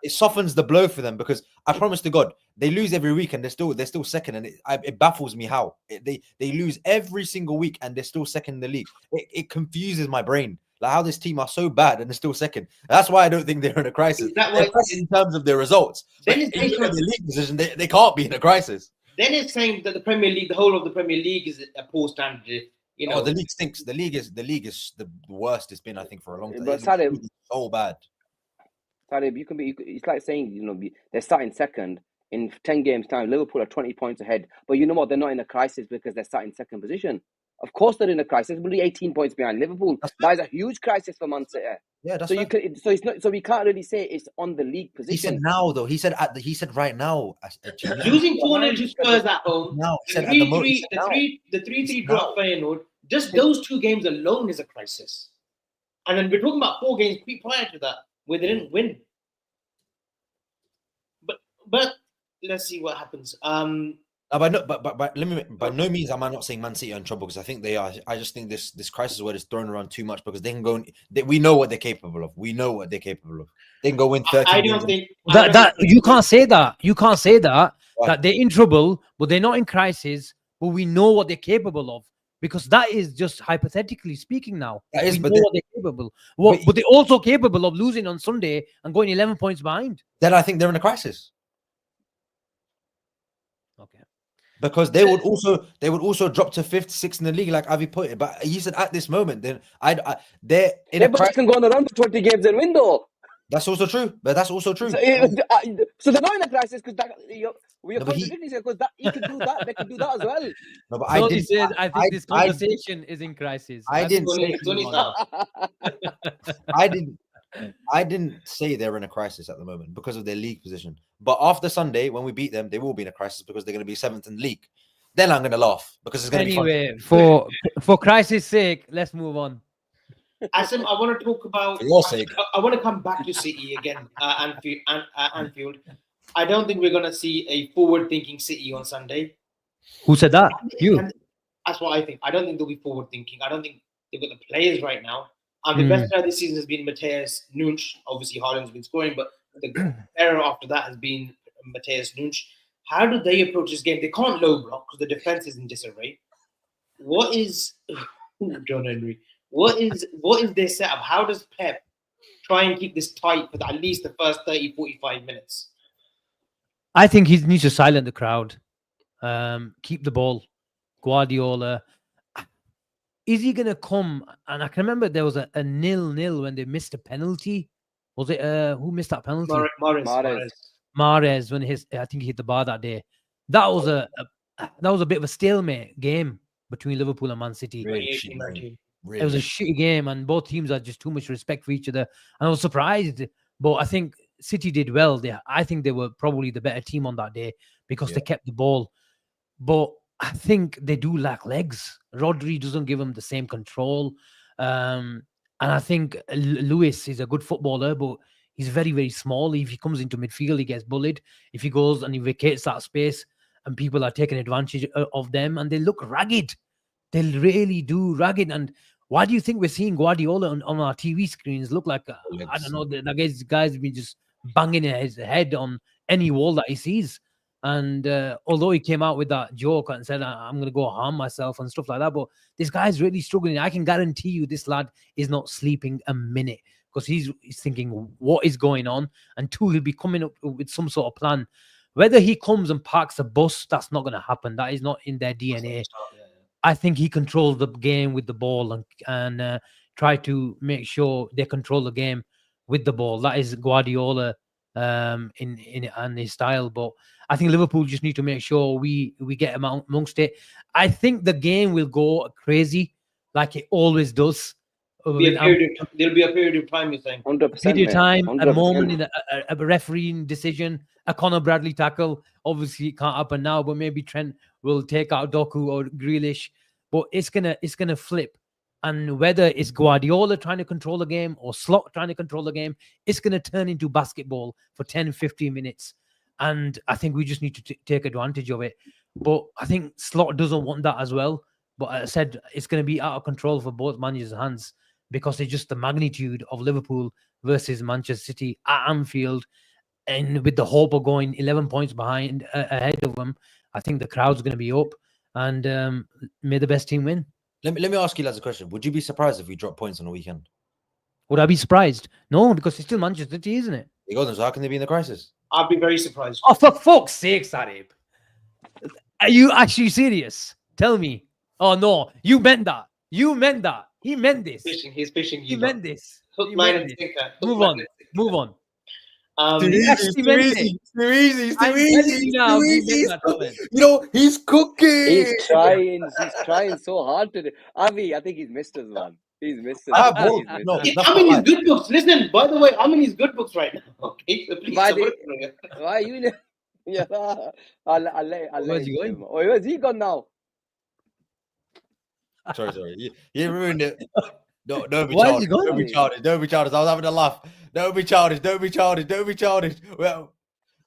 It softens the blow for them because I promise to God they lose every week and they're still second, and it baffles me how they lose every single week and they're still second in the league. It confuses my brain Like how this team are so bad and they're still second. That's why I don't think they're in a crisis. Is that They're why- crisis in terms of their results. Then But it's if you based look at on- their league position, they can't be in a crisis. Then it's saying that the Premier League, the whole of the Premier League, is a poor standard. You know, Oh, the league stinks. The league is the worst it's been, I think, for a long time. But It's Sarib, really so bad. Sarib, it's like saying, they're starting second. In 10 games' time, Liverpool are 20 points ahead. But you know what? They're not in a crisis because they're starting second position. Of course they're in a crisis. We're 18 points behind Liverpool. That is a huge crisis for Man City. Yeah, that's So fair. it's not. So we can't really say it's on the league He said position. now though. He said right now. losing 4-0 to Spurs at home, Now he the said at the moment. 3-3, he said now. the 3-3 It's draw at now. Feyenoord, just those 2 games alone is a crisis. And then we're talking about 4 games prior to that where they didn't win. But let's see what happens. By no means am I not saying Man City are in trouble because I think they are. I just think this crisis word is thrown around too much because they can go. We know what they're capable of. We know what they're capable of. They can go win 13 I games. don't think That you can't say that. You can't say that. Why? That they're in trouble, but they're not in crisis. But we know what they're capable of because that is just hypothetically speaking. Now That is, we but know then- what they're capable. But they're also capable of losing on Sunday and going 11 points behind. Then I think they're in a crisis. Okay. Because they would also drop to 5th, 6th in the league, like Avi put it. But he said at this moment, then they're in a But crisis. can go on a run for 20 games and win though. That's also true. But that's also true. So they're not in a crisis because we're No, but he- contradicting because that he can do that. They can do that as well. No, but So I he didn't. says, I think I- this I- conversation is in crisis. I That's didn't what say- he's Tony talking about. I didn't say they're in a crisis at the moment because of their league position. But after Sunday, when we beat them, they will be in a crisis because they're going to be 7th in the league. Then I'm going to laugh because it's going to be fun. Anyway, for crisis' sake, let's move on. Asim, I want to talk about. For your sake. I want to come back to City again, Anfield. I don't think we're going to see a forward-thinking City on Sunday. Who said that? You. And that's what I think. I don't think they'll be forward-thinking. I don't think they've got the players right now. The best player this season has been Matheus Nunes. Obviously, Haaland's been scoring, but the error after that has been Matheus Nunes. How do they approach this game? They can't low block because the defense is in disarray. What is John Henry? What is their setup? How does Pep try and keep this tight for at least the first 30, 45 minutes? I think he needs to silence the crowd. Keep the ball. Guardiola. Is he gonna come? And I can remember there was a 0-0 when they missed a penalty. Was it who missed that penalty? Mahrez. Mahrez, when I think he hit the bar that day. That was a bit of a stalemate game between Liverpool and Man City. Really 2018, shitty 19. game. It was a shitty game, and both teams had just too much respect for each other. And I was surprised, but I think City did well. I think they were probably the better team on that day because they kept the ball. But I think they do lack legs. Rodri doesn't give them the same control. And I think Lewis is a good footballer, but he's very, very small. If he comes into midfield, he gets bullied. If he goes and he vacates that space and people are taking advantage of them and they look ragged. They really do ragged. And why do you think we're seeing Guardiola on our TV screens look like, I don't know, the guy's been just banging his head on any wall that he sees. And although he came out with that joke and said, I'm going to go harm myself and stuff like that, but this guy's really struggling. I can guarantee you this lad is not sleeping a minute because he's thinking, what is going on? And 2, he'll be coming up with some sort of plan. Whether he comes and parks a bus, that's not going to happen. That is not in their DNA. I think he controls the game with the ball and try to make sure they control the game with the ball. That is Guardiola in his style. But I think Liverpool just need to make sure we get amongst it. I think the game will go crazy like it always does. There'll be a period of time, you're saying? 100%. Period of time, 100%. a moment in a refereeing decision, a Conor Bradley tackle. Obviously, it can't happen now, but maybe Trent will take out Doku or Grealish. But it's gonna flip. And whether it's Guardiola trying to control the game or Slot trying to control the game, it's going to turn into basketball for 10, 15 minutes. And I think we just need to take advantage of it. But I think Slot doesn't want that as well. But I said it's going to be out of control for both managers' hands because it's just the magnitude of Liverpool versus Manchester City at Anfield. And with the hope of going 11 points behind ahead of them, I think the crowd's going to be up. And may the best team win. Let me ask you lads a question. Would you be surprised if we drop points on the weekend? Would I be surprised? No, because it's still Manchester City, isn't it? He goes, so how can they be in the crisis? I'd be very surprised. Oh, for fuck's sake, Sarib. Are you actually serious? Tell me. Oh, no. You meant that. You meant that. He meant this. He's fishing. He meant this. Hook, He line, meant and this. sinker. Hook, Move line, on. and sinker. Move on. He actually meant it. I'm telling you now, he meant that comment. You know, he's cooking. He's trying so hard to do. Avi, I think he's missed us, man. He's missed us. Ah, I think bro, he's missed no. us. That's I'm in not his good books. Listen, by the way, I'm in his good books right now. Okay, so please. Why support did- him. Why you? Yeah, I'll let Where's he him going? do it. Oh, where's he gone now? Sorry. You ruined it. No, don't be Why is he childish. going? Don't be childish. Don't be childish. I was having a laugh. Don't be childish. Don't be childish. Don't be childish. Well,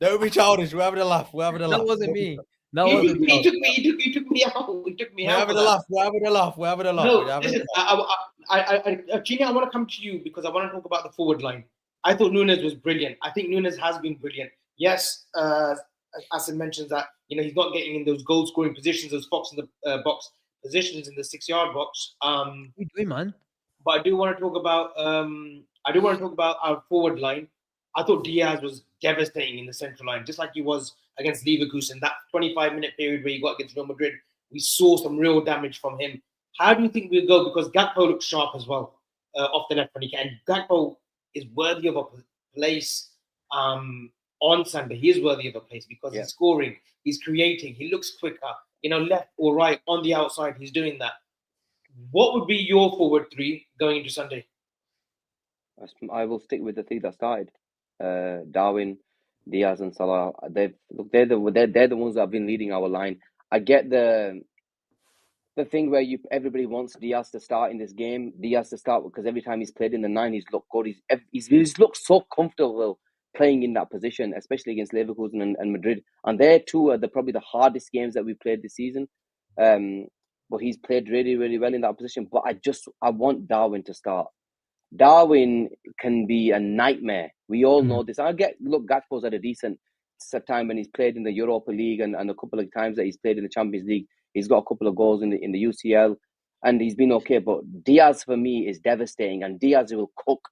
don't be childish. We're having a laugh. We're having a laugh. That wasn't me. That He wasn't took me. me out. He took me We're out. having for a that. laugh. We're having a laugh. We're having a laugh. No, We're having a listen, laugh. Gina, I want to come to you because I want to talk about the forward line. I thought Nunes was brilliant. I think Nunes has been brilliant. Yes, Asim mentions that he's not getting in those goal scoring positions, those fox in the box positions in the 6-yard box. What are you doing, man? But I do want to talk about our forward line. I thought Diaz was devastating in the central line, just like he was against Leverkusen. That 25-minute period where he got against Real Madrid, we saw some real damage from him. How do you think we'll go? Because Gakpo looks sharp as well off the left when he can. Gakpo is worthy of a place on Sunday. He is worthy of a place because he's scoring, he's creating, he looks quicker. Left or right on the outside, he's doing that. What would be your forward three going into Sunday? I will stick with the three that started. Darwin, Diaz, and Salah. They're the ones that have been leading our line. I get the thing where everybody wants Diaz to start in this game. Diaz to start because every time he's played in the 9, he's looked good. He's looked so comfortable playing in that position, especially against Leverkusen and Madrid. And they two are probably the hardest games that we played this season. But he's played really, really well in that position. But I want Darwin to start. Darwin can be a nightmare. We all know this. Gakpo's had a decent time when he's played in the Europa League and a couple of times that he's played in the Champions League. He's got a couple of goals in the UCL and he's been okay. But Diaz for me is devastating, and Diaz will cook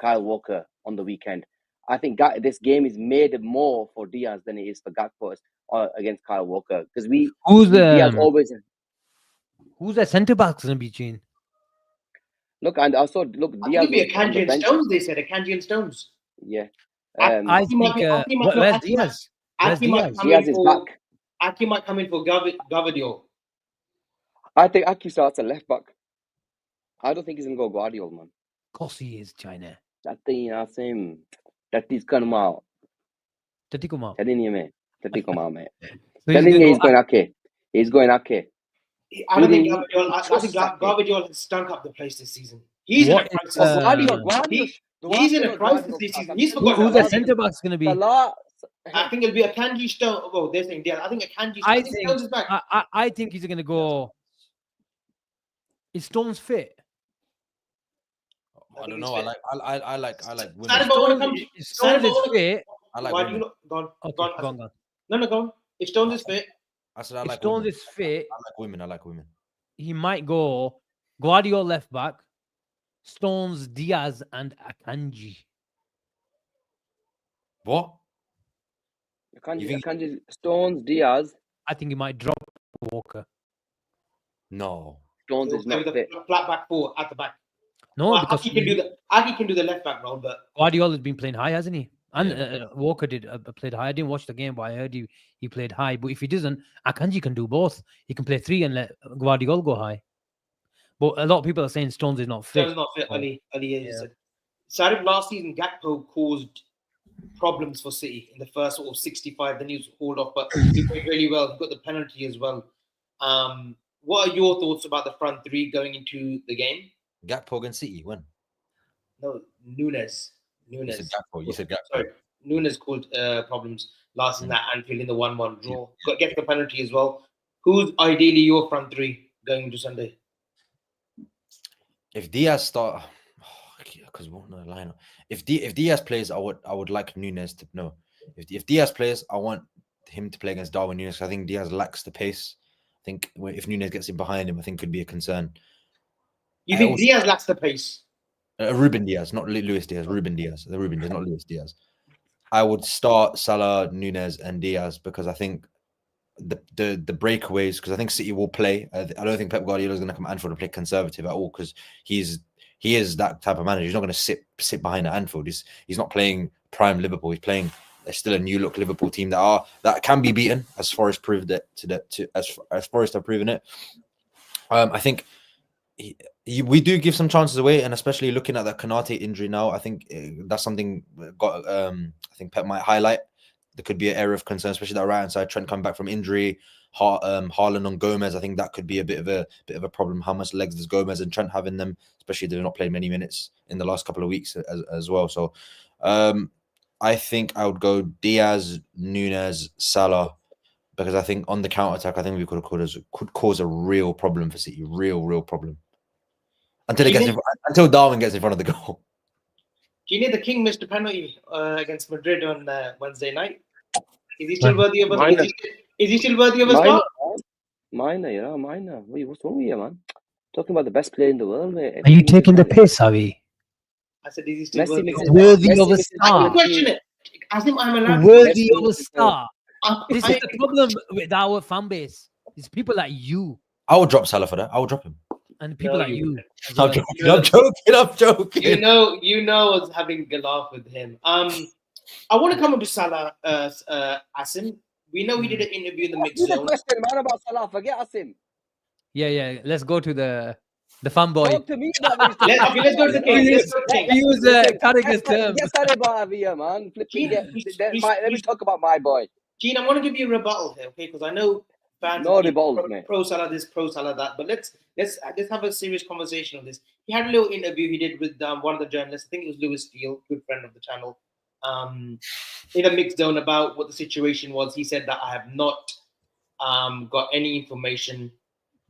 Kyle Walker on the weekend. I think this game is made more for Diaz than it is for Gakpo against Kyle Walker because Diaz always. Who's that centre back going to be, Gene? Look, and also Diaz. It'll be Akanji and Stones. They said Akanji and Stones. Yeah. I think. Where's Diaz? Diaz is back. Aki might come in for Gvardiol. I think Aki starts at left back. I don't think he's gonna go Gvardiol, man. Of course he is, China. That thing, Asim. That is come out. Telling you, mate. Mate. Telling you, he's going Aki. He's going Aki. I don't think Gvardiol has stunk up the place this season. He's in a crisis. He's in a crisis this season. He's forgotten. Who's the centre back's going to be? I think it'll be Akanji Stone. Oh, they're saying Diaz. I think Akanji. Stones is back. I think he's going to go. Is Stones fit? I don't know. I like women. If Stones is fit. I like Why women. do you not? Go on. Go on. No, go on. If Stones is fit. I said I If like Stones women. is fit, I like women. he might go Gvardiol left back, Stones, Diaz, and Akanji. What? Akanji, Stones, Diaz. I think he might drop Walker. No. Stones is not fit. Flat back four at the back. No, because Aki can do the left back role, but Gvardiol has been playing high, hasn't he? And Walker played high. I didn't watch the game, but I heard he played high. But if he doesn't, Akanji can do both. He can play 3 and let Gvardiol go high. But a lot of people are saying Stones is not fit. Stones not fit. Ali said. Sarib last season, Gakpo caused problems for City in the first sort of 65. Then he was hauled off, but he played really well. He got the penalty as well. What are your thoughts about the front three going into the game? Gakpo against City, when? No, Nunes. You said Gakpo. Sorry, Nunes caused problems last in that Anfield in the 1-1 draw. Gets the penalty as well. Who's ideally your front three going into Sunday? If Diaz start, because we won't know the lineup. If Diaz plays, I would like Nunes to know. If Diaz plays, I want him to play against Darwin Nunes. I think Diaz lacks the pace. I think if Nunes gets in behind him, I think could be a concern. You think Diaz lacks the pace? Ruben Diaz, not Luis Diaz. Ruben Diaz. The Ruben Diaz, not Luis Diaz. I would start Salah, Nunez, and Diaz because I think the breakaways. Because I think City will play. I don't think Pep Guardiola is going to come at Anfield and play conservative at all. Because he is that type of manager. He's not going to sit behind at Anfield. He's not playing prime Liverpool. He's playing. There's still a new look Liverpool team that can be beaten, as Forest proved it as Forest have proven it. I think we do give some chances away, and especially looking at the Konate injury now, I think that's something I think Pep might highlight. There could be an area of concern, especially that right hand side. Trent coming back from injury, Haaland on Gomez. I think that could be a bit of a problem. How much legs does Gomez and Trent have in them? Especially they've not played many minutes in the last couple of weeks as well. So I think I would go Diaz, Nunez, Salah, because I think on the counter attack, I think we could cause a real problem for City, real problem. Until Darwin gets in front of the goal. Do you know the King missed a penalty against Madrid on Wednesday night? Is he still worthy of a start? Is he still worthy of a start? Minor. Wait, what's wrong with you, man? Talking about the best player in the world, mate. Are you taking the piss, Avi? I said, is he still worthy of a start? I can question it. Asim, I'm allowed worthy of a start. This is the problem with our fan base. It's people like you. I would drop Salah for that. I would drop him. And people like you. I'm joking. You know, I was having a laugh with him. I want to come up to Salah, Asim. We know he did an interview in the mix zone. Question, man, about Salah. Forget Asim. Yeah. Let's go to the fanboy. Talk to me. Let's go to the King. Use Carragher's term. Get Sarib out of here, man. Let me talk about my boy. Gene, I want to give you a rebuttal here, okay? Because I know fans pro Salah this, pro Salah that, but let's have a serious conversation on this. He had a little interview he did with one of the journalists. I think it was Lewis Steele, good friend of the channel, in a mixed zone about what the situation was. He said that I have not got any information.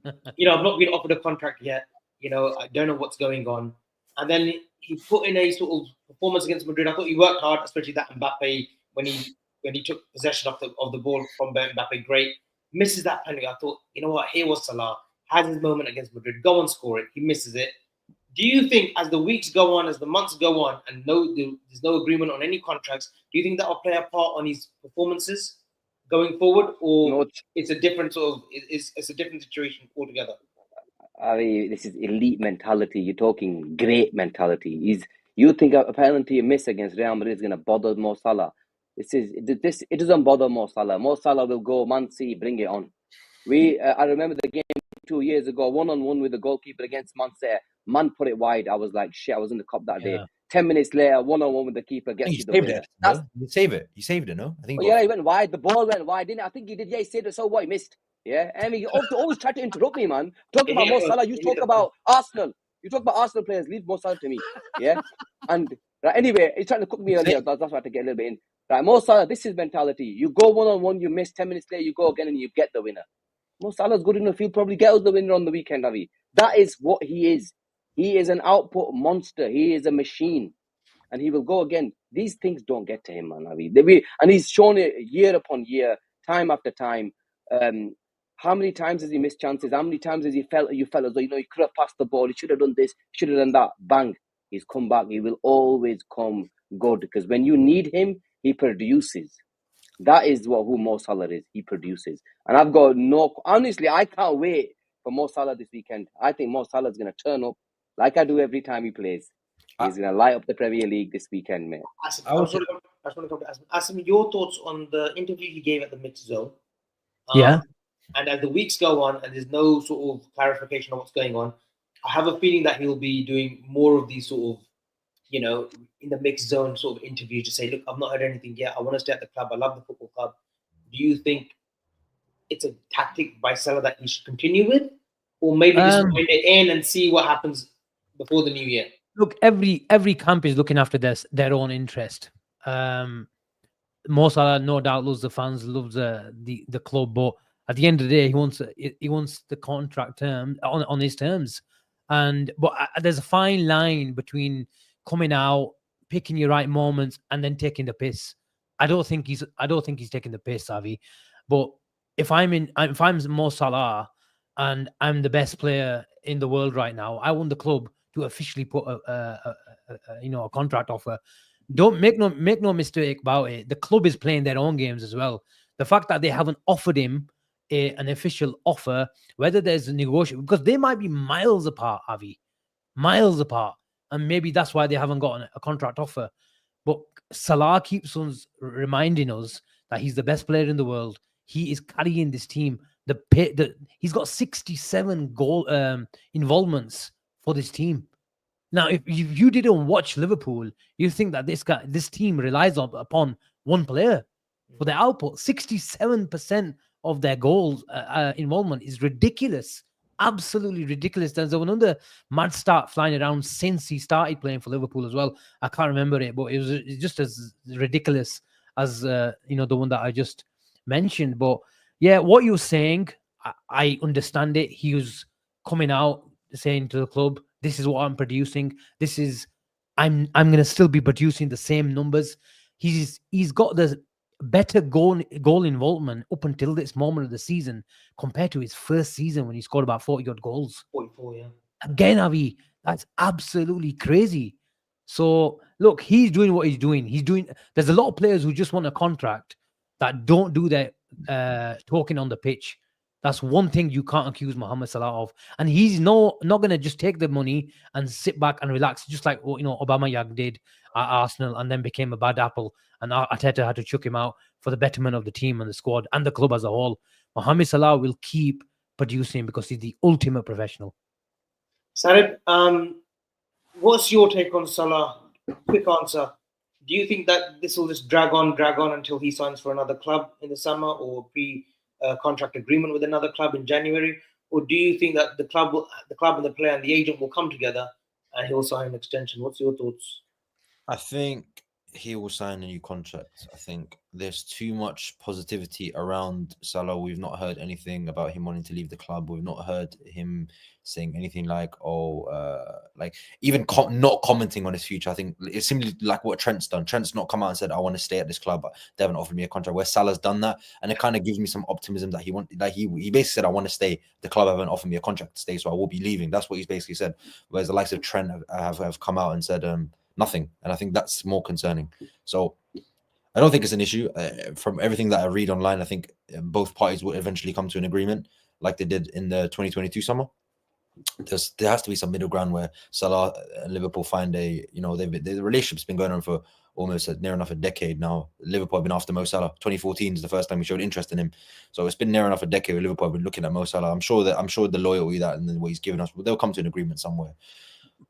I've not been offered a contract yet. I don't know what's going on. And then he put in a sort of performance against Madrid. I thought he worked hard, especially that Mbappe when he took possession of the ball from Mbappe. Great. Misses that penalty. I thought, you know what? Here was Salah. Has his moment against Madrid. Go and score it. He misses it. Do you think as the weeks go on, as the months go on, and there's no agreement on any contracts, do you think that will play a part on his performances going forward? Or it's a different it's a different situation altogether? I mean, this is elite mentality. You're talking great mentality. You think a penalty miss against Real Madrid is going to bother Mo Salah? It doesn't bother Mo Salah. Mo Salah will go, Man City, bring it on. I remember the game 2 years ago, 1-on-1 with the goalkeeper against Man City. Man put it wide. I was like, shit, I was in the cup that day. 10 minutes later, 1-on-1 with the keeper gets you the winner. You saved it. He saved it, no? I think. He went wide. The ball went wide, didn't it? I think he did. Yeah, he saved it. So what? He missed. Yeah, I mean, you always try to interrupt me, man. Talking about Mo Salah, you talk about Arsenal. You talk about Arsenal players. Leave Mo Salah to me. Yeah, and anyway, he's trying to cook me earlier. That's why I had to get a little bit in. Right, Mo Salah, this is mentality. You go 1-on-1, you miss. 10 minutes later, you go again and you get the winner. Mo Salah's good enough. He'll probably get us the winner on the weekend, Avi. That is what he is. He is an output monster. He is a machine. And he will go again. These things don't get to him, man, Avi. And he's shown it year upon year, time after time. How many times has he missed chances? How many times has you felt as though, he could have passed the ball. He should have done this. Should have done that. Bang. He's come back. He will always come good. Because when you need him, he produces. That is who Mo Salah is. He produces. And I've got honestly, I can't wait for Mo Salah this weekend. I think Mo Salah is going to turn up like I do every time he plays. He's going to light up the Premier League this weekend, man. Asim, I just want to come to Asim. Asim, your thoughts on the interview he gave at the mixed zone? And as the weeks go on and there's no sort of clarification on what's going on, I have a feeling that he'll be doing more of these sort of, in the mixed zone sort of interviews to say, look, I've not heard anything yet. I want to stay at the club. I love the football club. Do you think it's a tactic by Salah that he should continue with? Or maybe just wait it in and see what happens before the new year? Look, every camp is looking after their own interest. Mo Salah, no doubt, loves the fans, loves the club, but at the end of the day, he wants the contract term on his terms. But there's a fine line between coming out, picking your right moments, and then taking the piss. I don't think he's taking the piss, Avi. But if I'm Mo Salah and I'm the best player in the world right now, I want the club to officially put a contract offer. Don't make no mistake about it. The club is playing their own games as well. The fact that they haven't offered him an official offer, whether there's a negotiation, because they might be miles apart, Avi, miles apart, and maybe that's why they haven't gotten a contract offer. But Salah keeps on reminding us that he's the best player in the world. He is carrying this team. He's got 67 goal involvements for this team. Now, if you didn't watch Liverpool, you think that this team relies upon one player for their output. 67% of their goals involvement is ridiculous. Absolutely ridiculous. There's another mad start flying around since he started playing for Liverpool as well. I can't remember it, but it's just as ridiculous as the one that I just mentioned. But yeah, what you're saying, I understand it. He was coming out saying to the club, "This is what I'm producing. I'm going to still be producing the same numbers." He's got the better goal involvement up until this moment of the season compared to his first season when he scored about 40 odd goals. 44, yeah. Again, Avi, that's absolutely crazy. So look, he's doing what he's doing. There's a lot of players who just want a contract that don't do their talking on the pitch. That's one thing you can't accuse Mohamed Salah of. And he's not going to just take the money and sit back and relax, just like Aubameyang did at Arsenal and then became a bad apple. And Arteta had to chuck him out for the betterment of the team and the squad and the club as a whole. Mohamed Salah will keep producing because he's the ultimate professional. Sarib, what's your take on Salah? Quick answer. Do you think that this will just drag on until he signs for another club in the summer or contract agreement with another club in January? Or do you think that the club and the player and the agent will come together and he'll sign an extension? What's your thoughts? I think he will sign a new contract. I think there's too much positivity around Salah. We've not heard anything about him wanting to leave the club. We've not heard him saying anything like, even not commenting on his future. I think it's simply like what Trent's done. Trent's not come out and said, "I want to stay at this club," but they haven't offered me a contract. Where Salah's done that, and it kind of gives me some optimism that he basically said, "I want to stay. The club haven't offered me a contract to stay, so I will be leaving." That's what he's basically said. Whereas the likes of Trent have come out and said nothing, and I think that's more concerning. So I don't think it's an issue. From everything that I read online, I think both parties will eventually come to an agreement, like they did in the 2022 summer. There has to be some middle ground where Salah and Liverpool find the relationship's been going on for almost near enough a decade now. Liverpool have been after Mo Salah. 2014 is the first time we showed interest in him, so it's been near enough a decade where Liverpool have been looking at Mo Salah. I'm sure the loyalty that and what he's given us, they'll come to an agreement somewhere.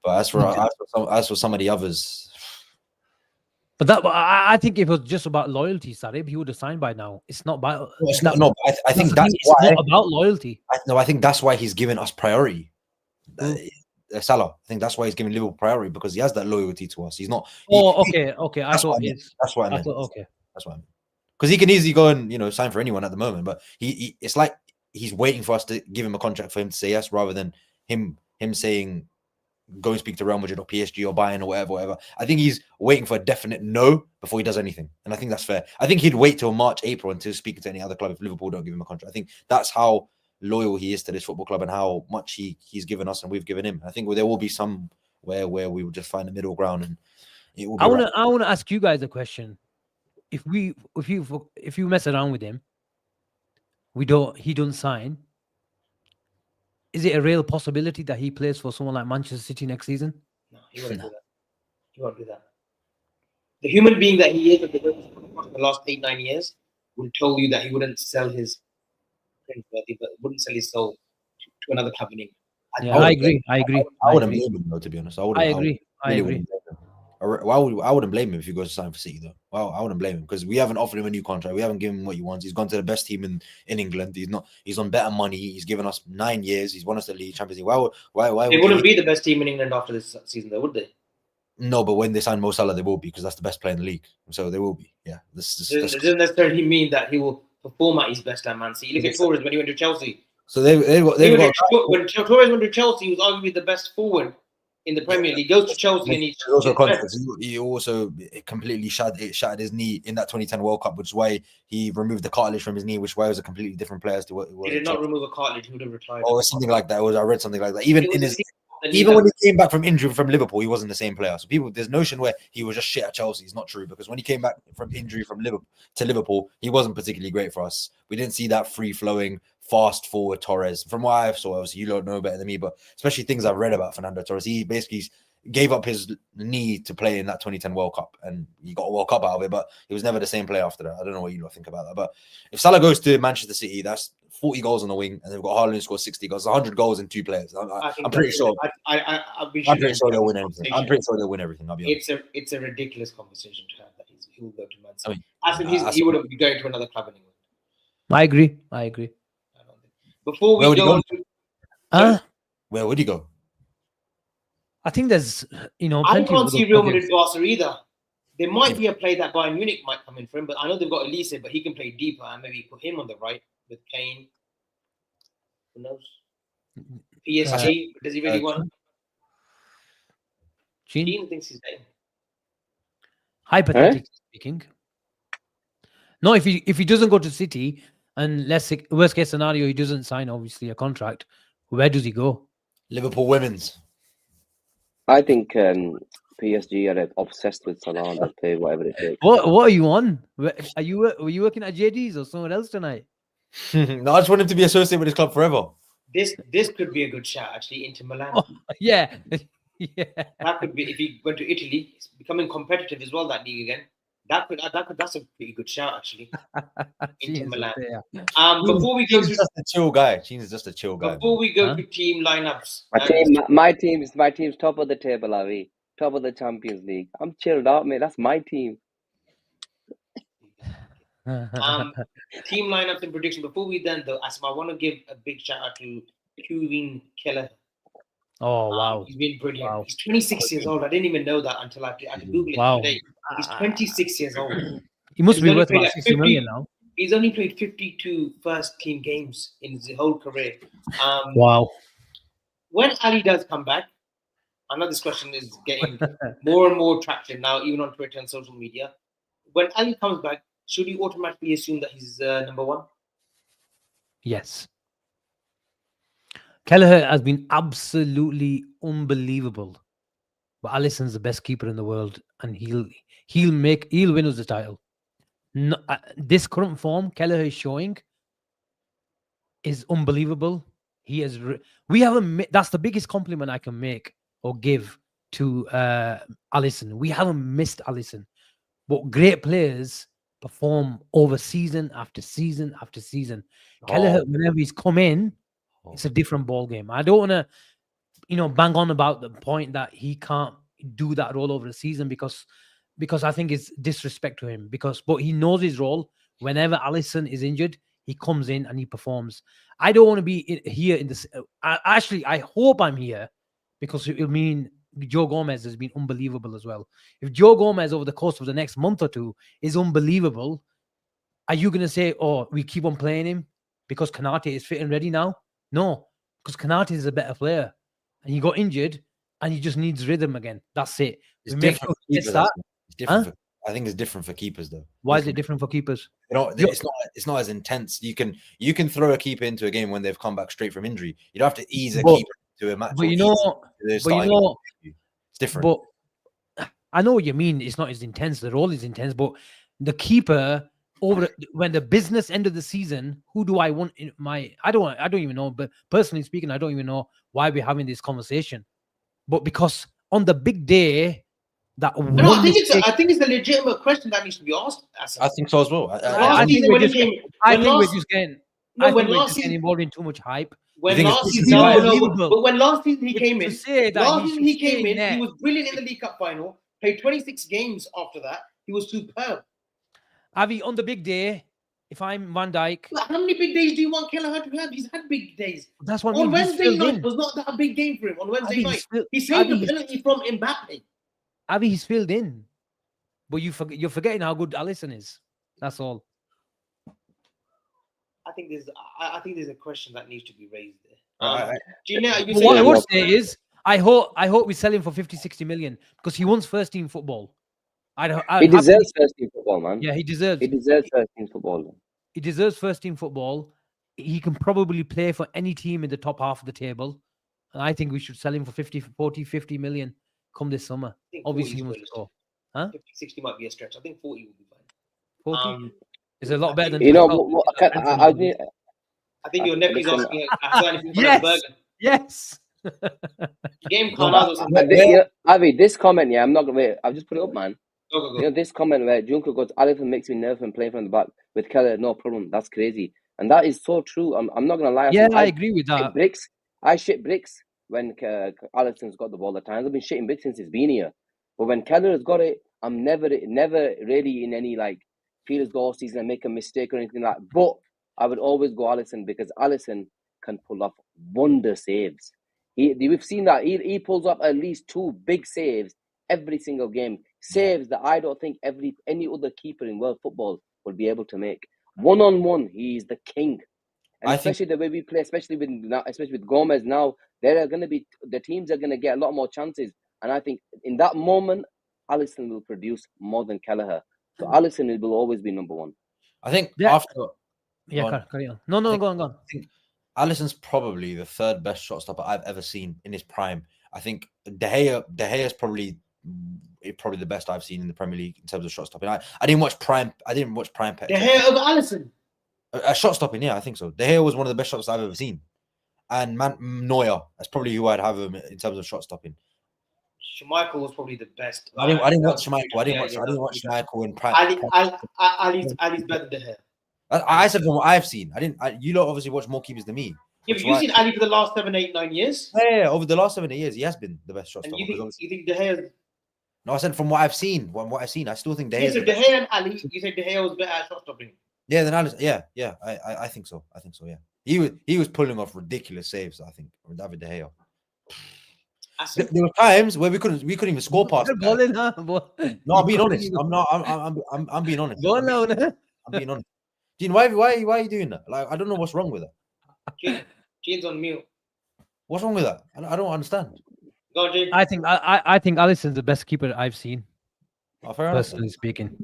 But as for some of the others. But I think if it was just about loyalty, Sarib, he would have signed by now. It's not about. I think that's why. It's not about loyalty. I think that's why he's given us priority. Salah. I think that's why he's giving Liverpool priority, because he has that loyalty to us. He's not. Okay. That's what I meant. Okay. That's what I mean. Because he can easily go and sign for anyone at the moment, but it's like he's waiting for us to give him a contract for him to say yes, rather than him saying, "Go and speak to Real Madrid or PSG or Bayern or whatever." I think he's waiting for a definite no before he does anything. And I think that's fair. I think he'd wait till March, April until speaking to any other club if Liverpool don't give him a contract. I think that's how loyal he is to this football club and how much he's given us and we've given him. I think there will be some where we will just find a middle ground, and it will be I want to ask you guys a question. If you mess around with him, he doesn't sign. Is it a real possibility that he plays for someone like Manchester City next season? No, he won't do that. He won't do that. The human being that he is in the last 8-9 years will tell you that he wouldn't sell his wouldn't sell his soul to another club in England. I agree. I wouldn't blame him though, to be honest. I agree. I wouldn't blame him if he goes to sign for City though. Well, I wouldn't blame him because we haven't offered him a new contract. We haven't given him what he wants. He's gone to the best team in England. He's on better money. He's given us 9 years. He's won us the league, Champions League. Why they wouldn't be the best team in England after this season though, would they? No, but when they sign Mo Salah, they will be, because that's the best player in the league. So they will be. Yeah. It doesn't necessarily mean that he will perform at his best at Man City. Look at Torres when he went to Chelsea. So when Torres went to Chelsea, he was arguably the best forward in the Premier League. He goes to Chelsea and he also completely shattered his knee in that 2010 World Cup, which is why he removed the cartilage from his knee, which is why he was a completely different player to what he was. He did not remove a cartilage; he would have retired. Or something like that. I read something like that. Even in his then even he's when he came back from injury from Liverpool, he wasn't the same player. So people, there's notion where he was just shit at Chelsea. It's not true, because when he came back from injury from Liverpool, he wasn't particularly great for us. We didn't see that free flowing, fast forward Torres. From what I saw, obviously you don't know better than me, but especially things I've read about Fernando Torres, he basically gave up his knee to play in that 2010 World Cup, and he got a World Cup out of it, but he was never the same player after that. I don't know what you lot think about that, but if Salah goes to Manchester City, that's 40 goals on the wing, and they've got Haaland who scores 60 goals, 100 goals in 2 players. I'm pretty sure. I'm pretty sure they'll win everything. I'm pretty sure they'll win everything. I'll be honest. It's a ridiculous conversation to have that he will go to Man City. I mean, he would have been going to another club in England. I agree. I don't think. Before we Where would he go go? on to, Where would he go? I think there's, I plenty can't of see other Real projects. Madrid Barca either. There might be a play that Bayern Munich might come in for him, but I know they've got Elise, but he can play deeper and maybe put him on the right with Kane. Who knows? PSG, does he really want? Gene thinks he's staying. Hypothetically speaking. No, if he doesn't go to City, and let's say worst case scenario, he doesn't sign obviously a contract, where does he go? Liverpool women's. I think PSG are obsessed with Salah and they'll pay whatever it takes. What are you on? Were you working at JD's or somewhere else tonight? No, I just want him to be associated with his club forever. This could be a good shout actually into Milan. Oh, yeah. Yeah. That could be if he went to Italy, it's becoming competitive as well, that league again. That's a pretty good shout actually. Into Milan. Before we go to just a chill guy. She's just a chill guy. Before we go to team lineups. My team's top of the table, Avi. Top of the Champions League. I'm chilled out, mate. That's my team. Team lineups and prediction. Before we then though, Asim, I want to give a big shout out to Kevin Keller. Oh wow. He's been brilliant. Wow. He's 26 years old. I didn't even know that until I Googled it today. He's 26 years old. He must be worth about 60 million now. He's only played 52 first team games in his whole career. Wow. When Ali does come back, I know this question is getting more and more traction now, even on Twitter and social media. When Ali comes back, should you automatically assume that he's number one? Yes. Kelleher has been absolutely unbelievable. But Alisson's the best keeper in the world, and he'll win us the title. No, this current form Kelleher is showing is unbelievable. We haven't. That's the biggest compliment I can make or give to Alisson. We haven't missed Alisson, but great players perform over season after season after season. Kelleher, whenever he's come in, it's a different ball game. I don't want to, bang on about the point that he can't do that role over the season because I think it's disrespect to him. But he knows his role. Whenever Alisson is injured, he comes in and he performs. I don't want to be here in this. I hope I'm here because it will mean Joe Gomez has been unbelievable as well. If Joe Gomez over the course of the next month or two is unbelievable, are you going to say, oh, we keep on playing him because Konate is fit and ready now? No, because Konate is a better player and he got injured and he just needs rhythm again. That's it. It's different. I think it's different for keepers though. Why is it different for keepers? It's not as intense. You can throw a keeper into a game when they've come back straight from injury. You don't have to ease a keeper to a match. It's different. But I know what you mean. It's not as intense. The role is intense, but the keeper when the business end of the season, who do I want in my? I don't even know. But personally speaking, I don't even know why we're having this conversation. But because on the big day, I think it's a legitimate question that needs to be asked. I think so as well. I think we're just getting involved in too much hype. But when last season he came in, he was brilliant in the League Cup final. Played 26 games after that. He was superb. Avi, on the big day, if I'm Van Dijk, how many big days do you want Kelleher to have? He's had big days. That's what on Wednesday night was not that a big game for him. On Wednesday night, he saved a penalty from Mbappe. Avi, he's filled in, but you're forgetting how good Alisson is. That's all. I think there's a question that needs to be raised there. What I would say is, I hope we sell him for 50-60 million because he wants first team football. He deserves first team football, man. Yeah, he deserves first team football. He deserves first team football. He can probably play for any team in the top half of the table. and I think we should sell him for 50, 40, 50 million come this summer. I think Obviously, 40 he is wants to realistic. go. Huh? 50, 60 might be a stretch. I think 40 will be fine. 40? It's a lot better than You know, 12. I think your nephew's listen, asking Hassan if you want a Yes. burger. Yes. Game No, Konate or something. Avi, this comment, yeah, I'm not gonna wait. I'll just put it up, man. Go. You know, this comment where Junker goes, Alisson makes me nervous when playing from the back with Keller, no problem. That's crazy. And that is so true. I'm not going to lie. Yeah, I agree with that. I shit bricks when Alisson's got the ball at times. I've been shitting bricks since he's been here. But when Keller has got it, I'm never really in any, like, feel as though season and make a mistake or anything like that. But I would always go Alisson because Alisson can pull off wonder saves. We've seen that. He pulls up at least 2 big saves every single game. Saves that I don't think any other keeper in world football would be able to make. 1-on-1, he's the king. And especially the way we play, especially with Gomez now, the teams are gonna get a lot more chances. And I think in that moment, Alisson will produce more than Kelleher. So Alisson will always be number 1. I think Yeah. after. Yeah, carry on. No, go on. I think Alisson's probably the 3rd best shot stopper I've ever seen in his prime. I think De Gea is probably the best I've seen in the Premier League in terms of shot stopping. I didn't watch prime. De Gea over Alisson. A shot stopping, yeah, I think so. De Gea was one of the best shots I've ever seen, and Neuer. That's probably who I'd have him in terms of shot stopping. Schmeichel was probably the best. I didn't watch Schmeichel. I didn't watch Schmeichel in prime. Ali's better than De Gea. I said from what I've seen. You lot obviously watch more keepers than me. Yeah, but you've seen Ali for the last 7, 8, 9 years. Yeah, over the last 7, 8 years, he has been the best shot stopper. You think De Gea? No, I said from what I've seen. I still think De Gea. So De Gea and Ali, you said De Gea was better at shot stopping. Yeah, then Alisson. Yeah. I think so. Yeah. He was pulling off ridiculous saves. I think with David De Gea. There were times where we couldn't even score past. No, I'm being honest. I'm being honest. I'm being honest. Gene, why are you doing that? Like, I don't know what's wrong with that. Gene's on mute. What's wrong with that? I don't understand. Go on, Gene. I think Alisson's the best keeper I've seen. Personally speaking.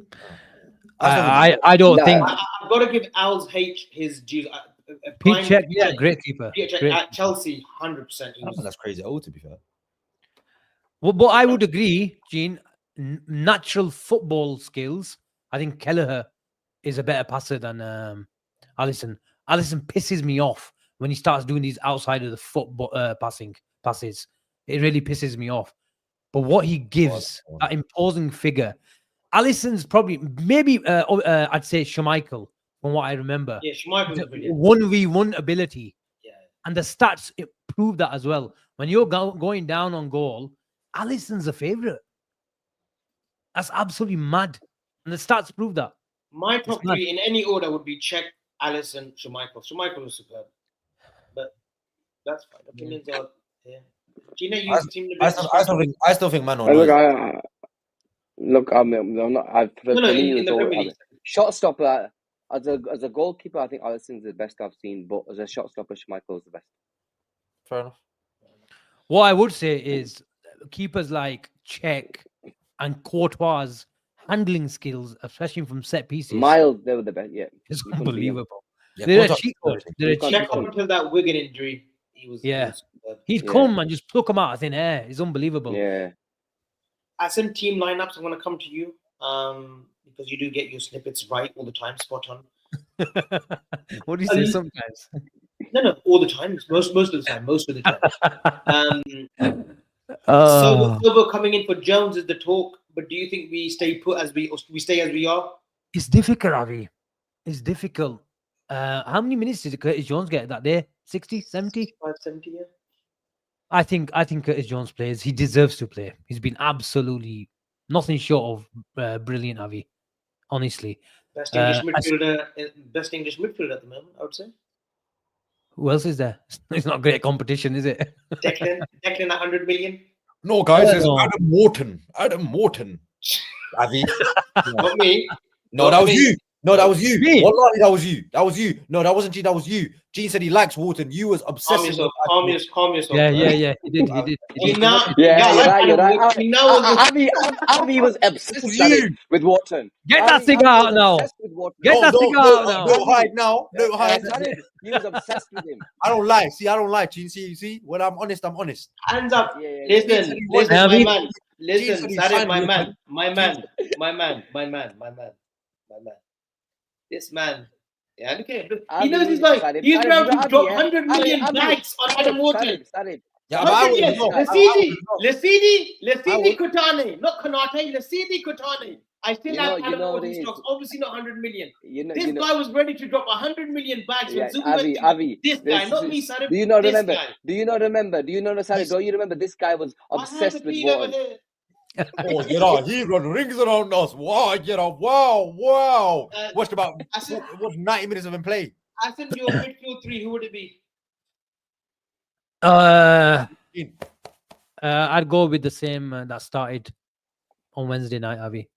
I don't think. I've got to give Al's H his due. Pete Check, great keeper. At Chelsea, 100%. I think that's crazy. Oh, to be fair. Well, but I would agree, Gene. Natural football skills. I think Kelleher is a better passer than Alisson. Alisson pisses me off when he starts doing these outside of the foot passes. It really pisses me off. But what he gives, that imposing figure. Alisson's probably, maybe, I'd say Schmeichel, from what I remember. Yeah, Schmeichel was brilliant. 1v1 ability. Yeah. And the stats prove that as well. When you're going down on goal, Alisson's a favourite. That's absolutely mad. And the stats prove that. My top 3 in any order would be Czech, Alisson, Schmeichel. Schmeichel was superb. But that's fine. Opinions are, yeah. Gina, you seem to be... I still think Manuel. Look, I'm not. In the Premier League. Shot stopper, as a goalkeeper, I think Alisson's the best I've seen. But as a shot stopper, Schmeichel's the best. Fair enough. What I would say is keepers like Czech and Courtois' handling skills, especially from set pieces. Miles, they were the best. Yeah, it's unbelievable. Yeah, They're a cheat code. Czech up until that Wigan injury, he'd come and just pluck him out of thin air. It's unbelievable. Yeah. Asim, team lineups, I'm going to come to you because you do get your snippets right all the time, spot on. What do you say sometimes? No, all the time. Most of the time. Silva coming in for Jones is the talk, but do you think we stay put as we stay as we are? It's difficult, Avi. It's difficult. How many minutes did Curtis Jones get that day? 60, 70? 70, yeah. I think Curtis Jones plays. He deserves to play. He's been absolutely nothing short of brilliant, Avi. Honestly. Best English midfielder at the moment, I would say. Who else is there? It's not great competition, is it? Declan at 100 million. No, guys, it's Adam Morton. Avi. Not me. No, that was you. No, that was you. Me? Wallahi, that was you. That was you. No, that wasn't Gene. That was you. Gene said he likes Wharton. You was Calm obsessing yourself. with Calm yourself. Yeah, bro. yeah, yeah. He did. He did. He did. Gina, Yeah, you're I right. You're right. Gina was Avi was obsessed was Sarib, you. with Wharton. Get that Avi cigar was out now. obsessed with Wharton. Get that cigar out now. No hide now. No hide. Sarib, he was obsessed with him. I don't lie. See, I don't lie, Gene. See, when I'm honest, I'm honest. hands up. Yeah, Listen, he listen, wanted- my man. Gene Listen, said he Sarib, signed my Wharton. man. This man. Yeah, look at him. He Avi, knows he's like, Sarib, he's Sarib, about you know to drop Avi, 100 million Avi, bags on Adam Wharton. Sarib. Yeah, but I would as well. Lasidi Kotane, not Konate, Lasidi Kotane. I still You have know Adam what Wharton it is. stocks, obviously not 100 million. You know, Guy was ready to drop 100 million bags yeah, when Zoom went to Avi. this guy, not me, Sarib. Do you not this remember? guy. Do you not remember? Sarib, don't you remember this guy was I have obsessed the with feed over Wharton? here. Oh, get on. He run rings around us. Wow, get on. Wow. Watched about I said- 90 minutes of him play. I said your midfield three, who would it be? I'd go with the same that started on Wednesday night, Avi.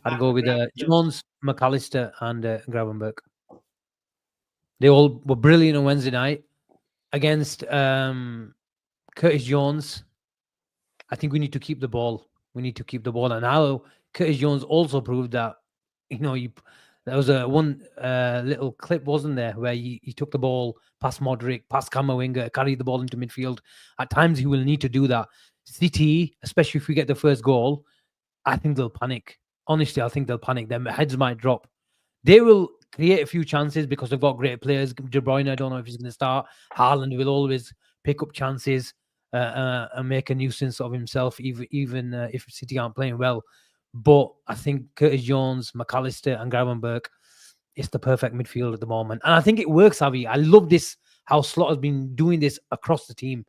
I'd go with Jones, McAllister, and Gravenberg. They all were brilliant on Wednesday night against Curtis Jones. I think we need to keep the ball. And now Curtis Jones also proved that, there was a one little clip, wasn't there, where he took the ball past Modric, past Camavinga, carried the ball into midfield. At times he will need to do that. City, especially if we get the first goal, I think they'll panic. Honestly, I think they'll panic. Their heads might drop. They will create a few chances because they've got great players. De Bruyne, I don't know if he's going to start. Haaland will always pick up chances and make a nuisance of himself, even if City aren't playing well. But I think Curtis Jones, McAllister, and Gravenberg, it's the perfect midfield at the moment. And I think it works, Avi. I love this, how Slot has been doing this across the team.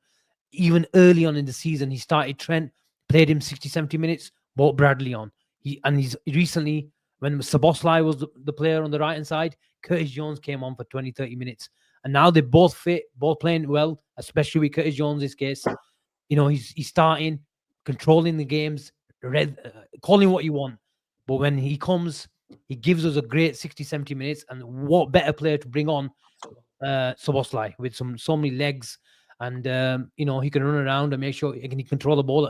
Even early on in the season, he started Trent, played him 60, 70 minutes, brought Bradley on. He's recently, when Szoboszlai was the player on the right-hand side, Curtis Jones came on for 20, 30 minutes. And now they're both fit, both playing well, especially with Curtis Jones' case. He's starting, controlling the games, calling what you want. But when he comes, he gives us a great 60, 70 minutes. And what better player to bring on Szoboszlai with so many legs. And, he can run around and make sure he can control the ball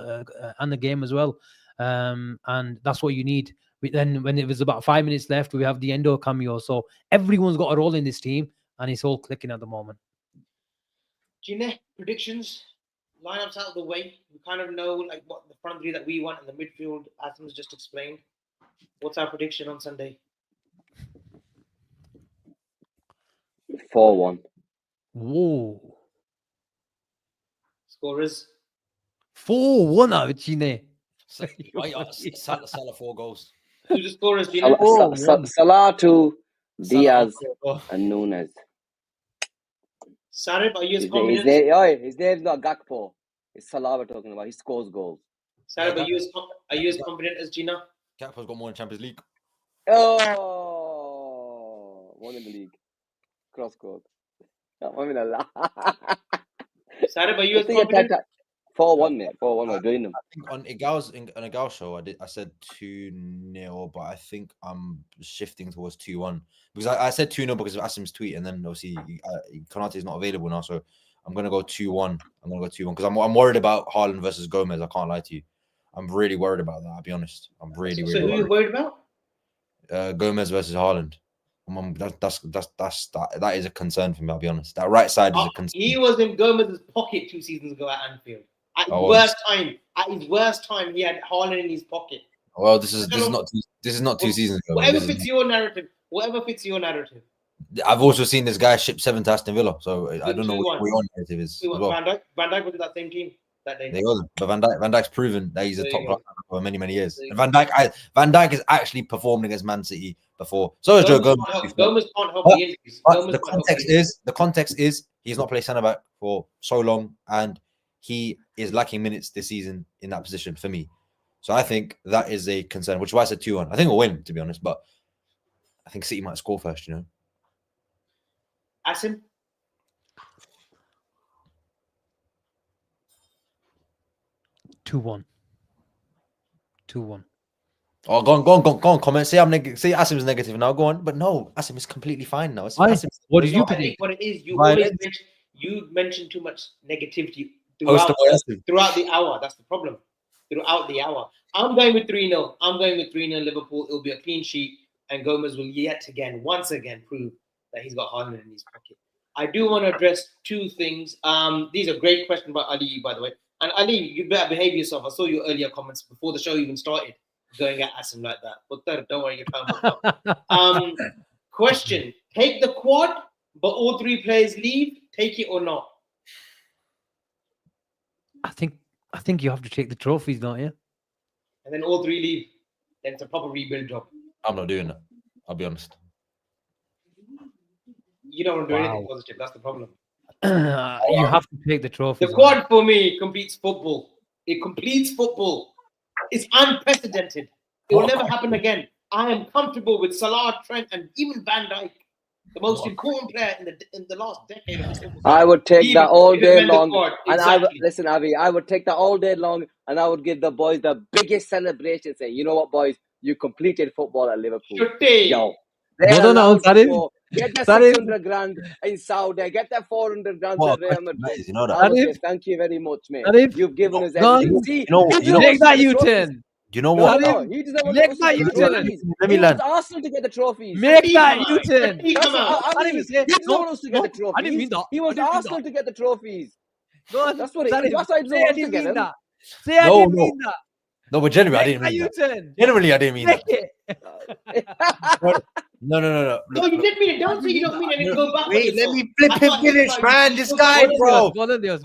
and the game as well. And that's what you need. Then when it was about 5 minutes left, we have the Endo cameo. So everyone's got a role in this team, and it's all clicking at the moment. Gina, predictions, lineups out of the way. We kind of know what the front three that we want in the midfield. Asim's just explained. What's our prediction on Sunday? 4-1. Whoa. Scorers? 4-1 out of Chile. Salah 4 goals. Who's the scorers, Gina? Salah 2, Diaz, Salah. and Nunes. Sarib, are you as confident? His name's not Gakpo. It's Salah we're talking about. He scores goals. Sarib, are you as confident as Gina? Gakpo's got more in Champions League. Oh, one in the league. Cross court. Sarib, are you as confident? 4-1, mate. 4-1. We're doing them. I think on Igal's show, I said 2-0, but I think I'm shifting towards 2-1 because I said 2-0 because of Asim's tweet, and then obviously Konate is not available now, so I'm gonna go 2-1. Because I'm worried about Haaland versus Gomez. I can't lie to you. I'm really worried about that. I'll be honest. I'm really So who are you worried about? Gomez versus Haaland. That is a concern for me. I'll be honest. That right side is a concern. He was in Gomez's pocket 2 seasons ago at Anfield. At his worst time, he had Haaland in his pocket. Well, this is not 2 seasons ago. Whatever fits your narrative. I've also seen this guy ship 7 to Aston Villa, so I don't know what your narrative is. Van Dijk was in that same team that day. They wasn't, but Van Dijk's proven that he's a top player for many, many years. And Van Dijk has actually performed against Man City before. So is Joe Gomez. Gomez can't help the injuries. The context is he's not played centre back for so long, and he is lacking minutes this season in that position for me. So I think that is a concern, which is why I said 2-1. I think we'll win, to be honest, but I think City might score first, Asim? Two one. Oh, go on, comment. Say say Asim's negative now. Go on, but no, Asim is completely fine now. Why? Asim's What did you I predict? think what it is, you Violence. always mention too much negativity Poster throughout, boy Asim. throughout the hour. That's the problem. Throughout the hour. I'm going with 3-0. I'm going with 3-0 Liverpool. It'll be a clean sheet, and Gomez will once again prove that he's got Haaland in his pocket. I do want to address two things. These are great questions by Ali, by the way. And Ali, you better behave yourself. I saw your earlier comments before the show even started, going at Asim like that. But don't worry, your time will come. Question: take the quad, but all three players leave. Take it or not? I think you have to take the trophies, don't you? And then all three leave. Then it's a proper rebuild job. I'm not doing that. I'll be honest. You don't want to do anything positive. That's the problem. You have to take the trophies. The quad for me completes football. It completes football. It's unprecedented. It will never happen again. I am comfortable with Salah, Trent, and even Van Dijk, the most important player in the last decade of football. I would take that all day long, and exactly. I would listen, Avi. I would take that all day long, and I would give the boys the biggest celebration. Say, you know what, boys, you completed football at Liverpool. Yo, they're allowed to go. Get that 600 grand in Saudi. Get that 400 grand at Real Madrid. You know that. I would say thank you very much, mate. You've given us everything. See, make that U-turn. You know what? No, he doesn't want Make us that to get the U-turn. trophies. Let me He land. wants Arsenal to get the trophies. Make that U-turn. He doesn't want us to get the trophies. I didn't mean that. He wants Arsenal to get the trophies. Go on. That's what it is. That's why he doesn't want us to get them. Say I didn't mean that. No, but generally, I didn't mean that. Generally, I didn't mean that. No. No, you didn't mean it. Don't say you don't mean it and go back. Wait, let me flip him finish, man. This guy, bro. Volunteers.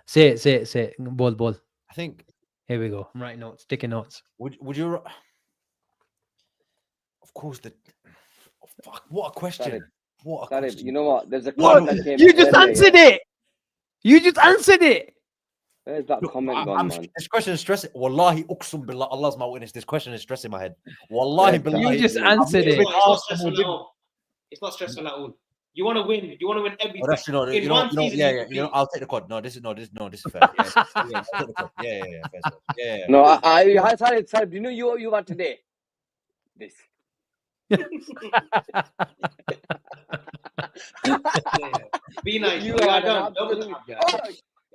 Say it. Ball. I think. Here we go. I'm writing notes, taking notes. Would you? Of course, fuck, what a question. What a question. You know what? There's a comment that came. You just answered it. You just answered it. Where's that comment gone, man? This question is stressing. Wallahi, uqsum billah, Allah's my witness. This question is stressing my head. Wallahi, billah. You just answered it. It's not stressful at all. You want to win. You want to win everything. Oh, actually, no, you know, I'll take the quad. No, this is fair. Yeah, I'll take the quad. Yeah. No, I Sarib, you know you are today. This. Be nice. You are done.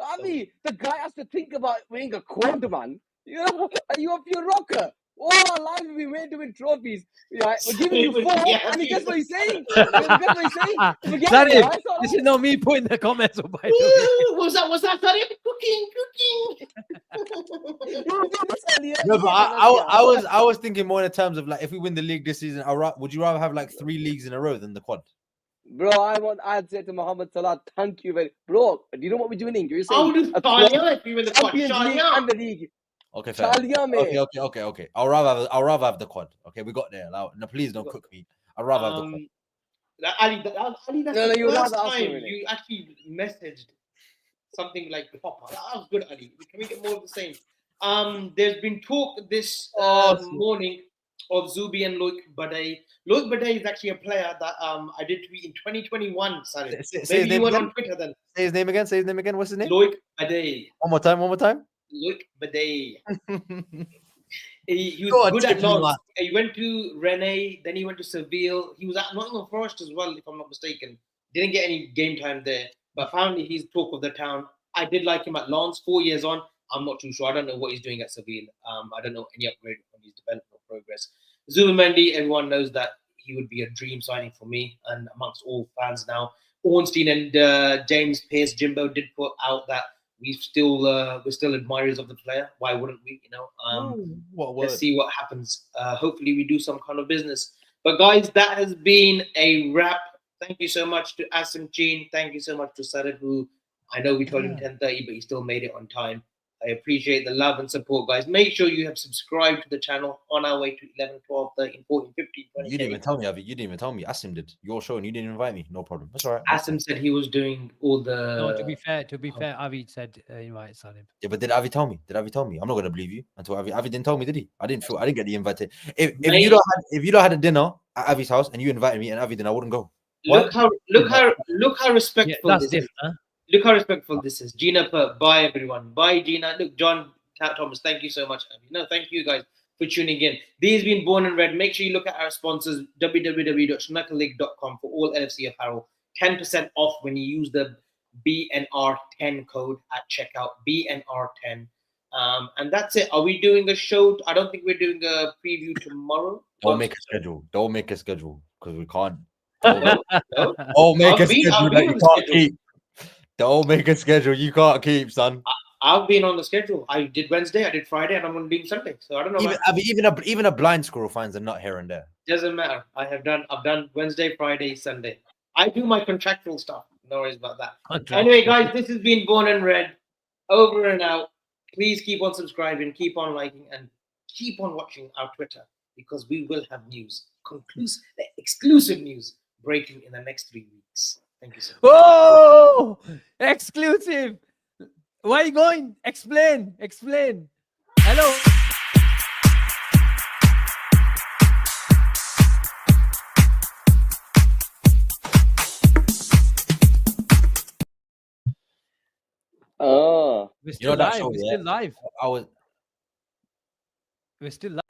I mean, the guy has to think about winning a quad, man. You know, you're a rocker. All our lives we made to win trophies. Yeah, we're giving you 4, and he gets what he's saying. Sarib, this is not me putting the comments up. By the way. Was that Sarib? Cooking. No, but I was thinking more in terms of like if we win the league this season, would you rather have like 3 leagues in a row than the quad? Bro, I'd say to Mohamed Salah, thank you very bro. Do you know what we're doing? You're saying I would do Talia if we win the quad. Champions League and the league. Okay, fair. Okay. I'll rather have the quad. Okay, we got there. Now, please don't cook me. I'd rather have the quad. Ali, that's the first time you actually messaged something like the Papa. That was good, Ali. Can we get more of the same? There's been talk this morning of Zubi and Loic Badai. Loic Badai is actually a player that I did tweet in 2021. Sorry, maybe you went on Twitter then. Say his name again. What's his name? Loic Badai. One more time. Loic Badai. He was good at Lens. He went to Rennes, then he went to Seville. He was at Nottingham Forest as well, if I'm not mistaken. Didn't get any game time there, but apparently he's talk of the town. I did like him at Lens. 4 years on, I'm not too sure. I don't know what he's doing at Seville. I don't know any upgrade on his development or progress. Zubimendi, everyone knows that he would be a dream signing for me and amongst all fans now. Ornstein and James Pearce Jimbo did put out that we're still admirers of the player. Why wouldn't we? You know, let's see what happens. Hopefully, we do some kind of business. But guys, that has been a wrap. Thank you so much to Asim Cheen. Thank you so much to Sarib, who I know we told him 10:30, but he still made it on time. I appreciate the love and support, guys. Make sure you have subscribed to the channel on our way to 11, 12, 13, 14, 15, 20. You didn't even tell me, Avi. You didn't even tell me. Asim did your show and you didn't invite me. No problem. That's all right. Asim said he was doing all the... No, to be fair, Avi said invite Sarib. Yeah, but did Avi tell me? I'm not going to believe you until Avi didn't tell me, did he? I didn't get the invite. If you don't had a dinner at Avi's house and you invited me and Avi didn't, I wouldn't go. Look how respectful this is. Look how respectful this is. Gina, bye everyone. Bye Gina. Look, John Thomas, thank you so much. No, thank you guys for tuning in. These have been Born and Red. Make sure you look at our sponsors, www.schnuckleleg.com for all LFC apparel. 10% off when you use the BNR10 code at checkout, BNR10. And that's it. Are we doing a show? I don't think we're doing a preview tomorrow. Don't make a schedule. Don't make a schedule because we can't. No. Don't make a schedule that you can't keep. Don't make a schedule you can't keep, son. I've been on the schedule. I did Wednesday, I did Friday, and I'm going to do Sunday. So I don't know. Even a blind squirrel finds a nut here and there. Doesn't matter. I've done Wednesday, Friday, Sunday. I do my contractual stuff. No worries about that. Anyway, guys, this has been Born and Red. Over and out. Please keep on subscribing, keep on liking, and keep on watching our Twitter because we will have news, exclusive news breaking in the next 3 weeks. Thank you so much. Oh, exclusive. Where are you going? Explain. Hello. Oh. We're still live. We're still live. I was. We're still live.